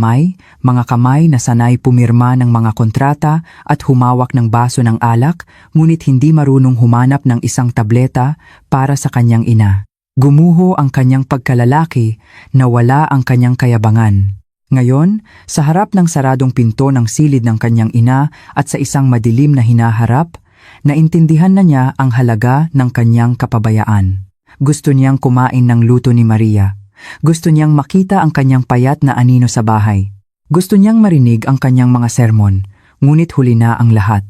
kamay na sanay pumirma ng mga kontrata at humawak ng baso ng alak, ngunit hindi marunong humanap ng isang tableta para sa kanyang ina. Gumuho ang kanyang pagkalalaki, nawala ang kanyang kayabangan. Ngayon, sa harap ng saradong pinto ng silid ng kanyang ina at sa isang madilim na hinaharap, naintindihan na niya ang halaga ng kanyang kapabayaan. Gusto niyang kumain ng luto ni Maria. Gusto niyang makita ang kanyang payat na anino sa bahay. Gusto niyang marinig ang kanyang mga sermon, ngunit huli na ang lahat.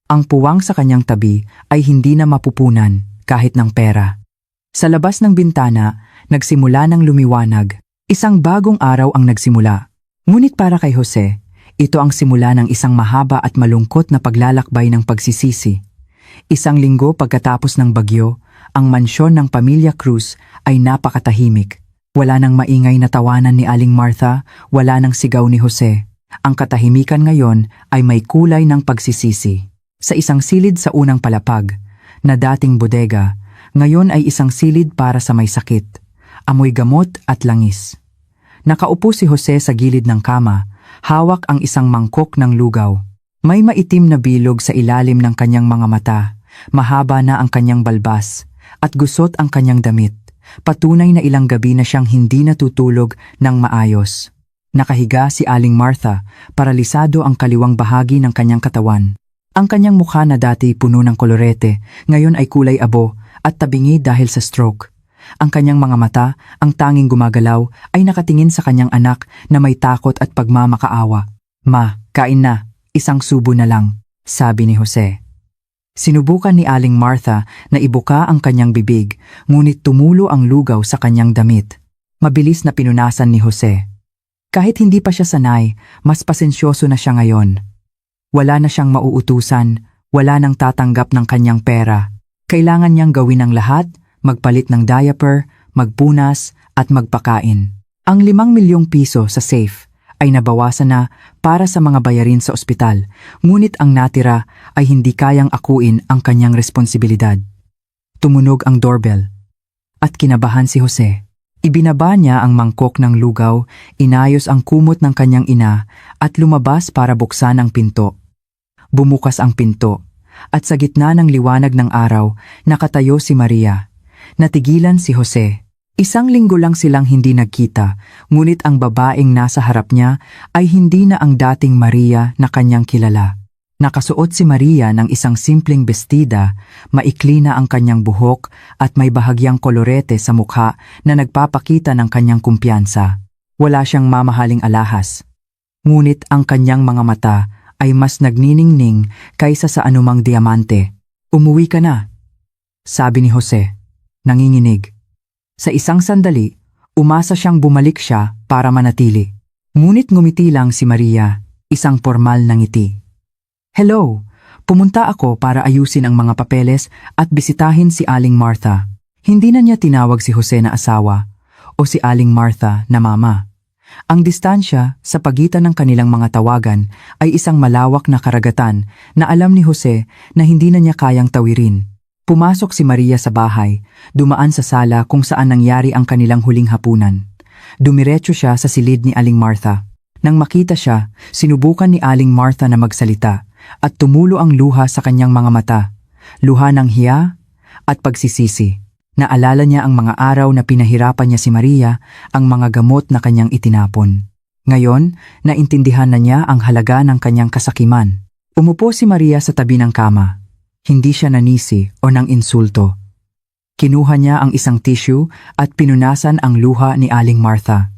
Ang puwang sa kanyang tabi ay hindi na mapupunan kahit ng pera. Sa labas ng bintana, nagsimula ng lumiwanag. Isang bagong araw ang nagsimula. Ngunit para kay Jose, ito ang simula ng isang mahaba at malungkot na paglalakbay ng pagsisisi. Isang linggo pagkatapos ng bagyo, ang mansyon ng pamilya Cruz ay napakatahimik. Wala nang maingay na tawanan ni Aling Martha, wala nang sigaw ni Jose. Ang katahimikan ngayon ay may kulay ng pagsisisi. Sa isang silid sa unang palapag, na dating bodega, ngayon ay isang silid para sa may sakit, amoy gamot at langis. Nakaupo si Jose sa gilid ng kama, hawak ang isang mangkok ng lugaw. May maitim na bilog sa ilalim ng kanyang mga mata, mahaba na ang kanyang balbas, at gusot ang kanyang damit. Patunay na ilang gabi na siyang hindi natutulog ng maayos. Nakahiga si Aling Martha, paralisado ang kaliwang bahagi ng kanyang katawan. Ang kanyang mukha na dati puno ng kolorete, ngayon ay kulay abo, at tabingi dahil sa stroke. Ang kanyang mga mata, ang tanging gumagalaw, ay nakatingin sa kanyang anak na may takot at pagmamakaawa. "Ma, kain na, isang subo na lang," sabi ni Jose. Sinubukan ni Aling Martha na ibuka ang kanyang bibig, ngunit tumulo ang lugaw sa kanyang damit. Mabilis na pinunasan ni Jose. Kahit hindi pa siya sanay, mas pasensyoso na siya ngayon. Wala na siyang mauutusan, wala nang tatanggap ng kanyang pera. Kailangan niyang gawin ang lahat, magpalit ng diaper, magpunas, at magpakain. Ang 5 milyong piso sa safe ay nabawasan na para sa mga bayarin sa ospital, ngunit ang natira ay hindi kayang akuin ang kanyang responsibilidad. Tumunog ang doorbell, at kinabahan si Jose. Ibinaba niya ang mangkok ng lugaw, inayos ang kumot ng kanyang ina, at lumabas para buksan ang pinto. Bumukas ang pinto, at sa gitna ng liwanag ng araw, nakatayo si Maria. Natigilan si Jose. Isang linggo lang silang hindi nagkita, ngunit ang babaeng nasa harap niya ay hindi na ang dating Maria na kanyang kilala. Nakasuot si Maria ng isang simpleng bestida, maikli na ang kanyang buhok at may bahagyang kolorete sa mukha na nagpapakita ng kanyang kumpiyansa. Wala siyang mamahaling alahas. Ngunit ang kanyang mga mata ay mas nagniningning kaysa sa anumang diamante. "Umuwi ka na," sabi ni Jose, nanginginig. Sa isang sandali, umasa siyang bumalik siya para manatili. Ngunit ngumiti lang si Maria, isang formal na ngiti. "Hello, pumunta ako para ayusin ang mga papeles at bisitahin si Aling Martha." Hindi na niya tinawag si Jose na asawa o si Aling Martha na mama. Ang distansya sa pagitan ng kanilang mga tawagan ay isang malawak na karagatan na alam ni Jose na hindi na niya kayang tawirin. Pumasok si Maria sa bahay, dumaan sa sala kung saan nangyari ang kanilang huling hapunan. Dumiretso siya sa silid ni Aling Martha. Nang makita siya, sinubukan ni Aling Martha na magsalita at tumulo ang luha sa kanyang mga mata. Luha ng hiya, at pagsisisi. Naalala niya ang mga araw na pinahirapan niya si Maria, ang mga gamot na kanyang itinapon. Ngayon, naintindihan na niya ang halaga ng kanyang kasakiman. Umupo si Maria sa tabi ng kama. Hindi siya nanisi o nang insulto. Kinuha niya ang isang tissue at pinunasan ang luha ni Aling Martha.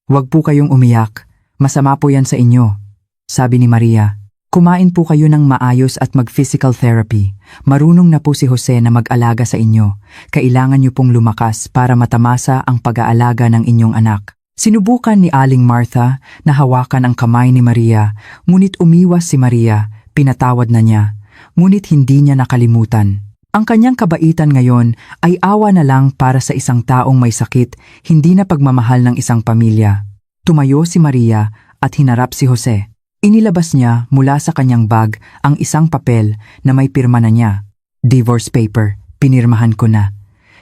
"Huwag po kayong umiyak, masama po yan sa inyo," sabi ni Maria. "Kumain po kayo ng maayos at mag-physical therapy. Marunong na po si Jose na mag-alaga sa inyo. Kailangan niyo pong lumakas para matamasa ang pag-aalaga ng inyong anak." Sinubukan ni Aling Martha na hawakan ang kamay ni Maria, ngunit umiwas si Maria, pinatawad na niya, ngunit hindi niya nakalimutan. Ang kanyang kabaitan ngayon ay awa na lang para sa isang taong may sakit, hindi na pagmamahal ng isang pamilya. Tumayo si Maria at hinarap si Jose. Inilabas niya mula sa kanyang bag ang isang papel na may pirma na niya. "Divorce paper, pinirmahan ko na.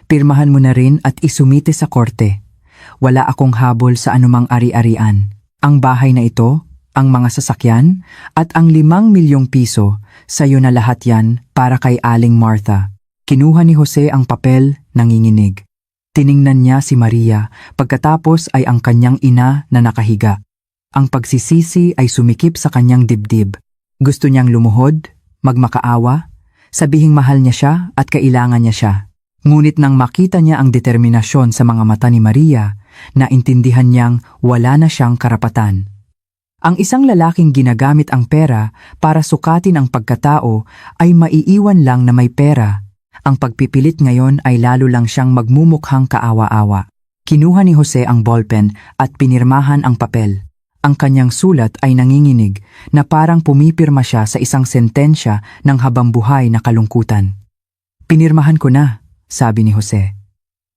Pirmahan mo na rin at isumite sa korte. Wala akong habol sa anumang ari-arian. Ang bahay na ito, ang mga sasakyan, at ang 5 milyong piso, sayo na lahat yan para kay Aling Martha." Kinuha ni Jose ang papel, nanginginig. Tiningnan niya si Maria, pagkatapos ay ang kanyang ina na nakahiga. Ang pagsisisi ay sumikip sa kanyang dibdib. Gusto niyang lumuhod, magmakaawa, sabihing mahal niya siya at kailangan niya siya. Ngunit nang makita niya ang determinasyon sa mga mata ni Maria, naintindihan niyang wala na siyang karapatan. Ang isang lalaking ginagamit ang pera para sukatin ang pagkatao ay maiiwan lang na may pera. Ang pagpipilit ngayon ay lalo lang siyang magmumukhang kaawa-awa. Kinuha ni Jose ang ballpen at pinirmahan ang papel. Ang kanyang sulat ay nanginginig na parang pumipirma siya sa isang sentensya ng habambuhay na kalungkutan. "Pinirmahan ko na," sabi ni Jose.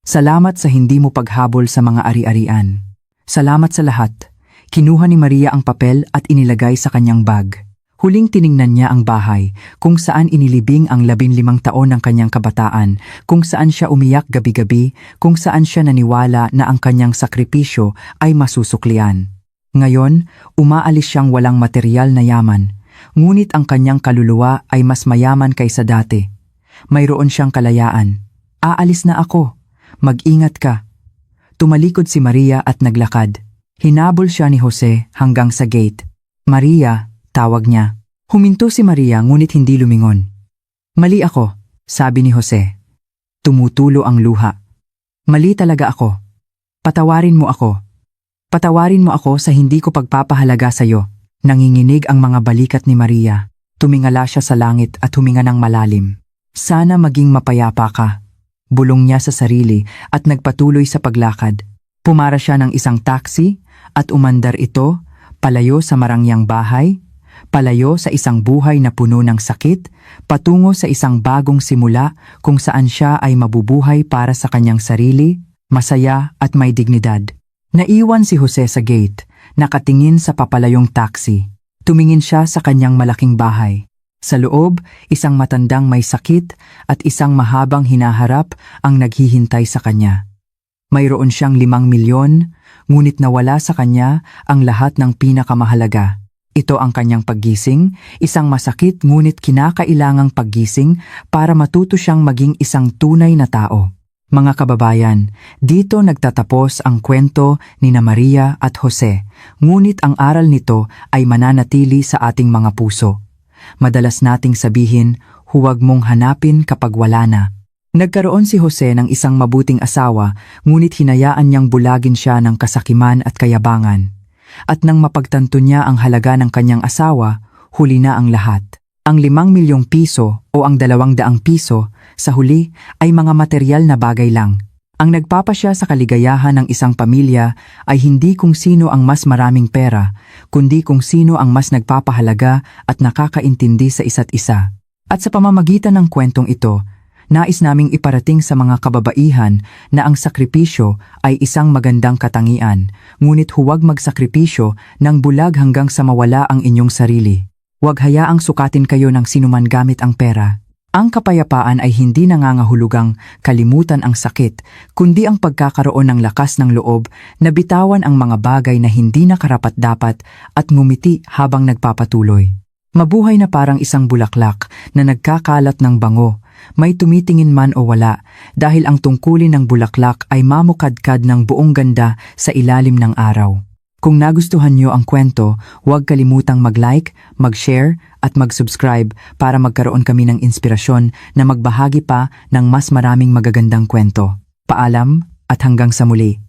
"Salamat sa hindi mo paghabol sa mga ari-arian. Salamat sa lahat." Kinuha ni Maria ang papel at inilagay sa kanyang bag. Huling tiningnan niya ang bahay, kung saan inilibing ang 15 taon ng kanyang kabataan, kung saan siya umiyak gabi-gabi, kung saan siya naniwala na ang kanyang sakripisyo ay masusuklian. Ngayon, umaalis siyang walang material na yaman, ngunit ang kanyang kaluluwa ay mas mayaman kaysa dati. Mayroon siyang kalayaan. "Aalis na ako. Mag-ingat ka." Tumalikod si Maria at naglakad. Hinabol siya ni Jose hanggang sa gate. "Maria," tawag niya. Huminto si Maria ngunit hindi lumingon. "Mali ako," sabi ni Jose. Tumutulo ang luha. "Mali talaga ako. Patawarin mo ako. Patawarin mo ako sa hindi ko pagpapahalaga sa iyo." Nanginginig ang mga balikat ni Maria. Tumingala siya sa langit at huminga ng malalim. "Sana maging mapayapa ka," bulong niya sa sarili at nagpatuloy sa paglakad. Pumara siya ng isang taxi at umandar ito palayo sa marangyang bahay, palayo sa isang buhay na puno ng sakit, patungo sa isang bagong simula kung saan siya ay mabubuhay para sa kanyang sarili, masaya at may dignidad. Naiwan si Jose sa gate, nakatingin sa papalayong taxi. Tumingin siya sa kanyang malaking bahay. Sa loob, isang matandang may sakit at isang mahabang hinaharap ang naghihintay sa kanya. Mayroon siyang 5 milyon, ngunit nawala sa kanya ang lahat ng pinakamahalaga. Ito ang kanyang paggising, isang masakit ngunit kinakailangang paggising para matuto siyang maging isang tunay na tao. Mga kababayan, dito nagtatapos ang kwento ni Maria at Jose, ngunit ang aral nito ay mananatili sa ating mga puso. Madalas nating sabihin, huwag mong hanapin kapag wala na. Nagkaroon si Jose ng isang mabuting asawa, ngunit hinayaan niyang bulagin siya ng kasakiman at kayabangan. At nang mapagtanto niya ang halaga ng kanyang asawa, huli na ang lahat. Ang 5 milyong piso o ang 200 piso, sa huli ay mga material na bagay lang. Ang nagpapasya sa kaligayahan ng isang pamilya ay hindi kung sino ang mas maraming pera, kundi kung sino ang mas nagpapahalaga at nakakaintindi sa isa't isa. At sa pamamagitan ng kwentong ito, nais naming iparating sa mga kababaihan na ang sakripisyo ay isang magandang katangian, ngunit huwag magsakripisyo ng bulag hanggang sa mawala ang inyong sarili. Huwag hayaang sukatin kayo ng sinuman gamit ang pera. Ang kapayapaan ay hindi nangangahulugang kalimutan ang sakit, kundi ang pagkakaroon ng lakas ng loob na bitawan ang mga bagay na hindi na karapat-dapat at ngumiti habang nagpapatuloy. Mabuhay na parang isang bulaklak na nagkakalat ng bango, may tumitingin man o wala, dahil ang tungkulin ng bulaklak ay mamukadkad ng buong ganda sa ilalim ng araw. Kung nagustuhan nyo ang kwento, huwag kalimutang mag-like, mag-share at mag-subscribe para magkaroon kami ng inspirasyon na magbahagi pa ng mas maraming magagandang kwento. Paalam at hanggang sa muli.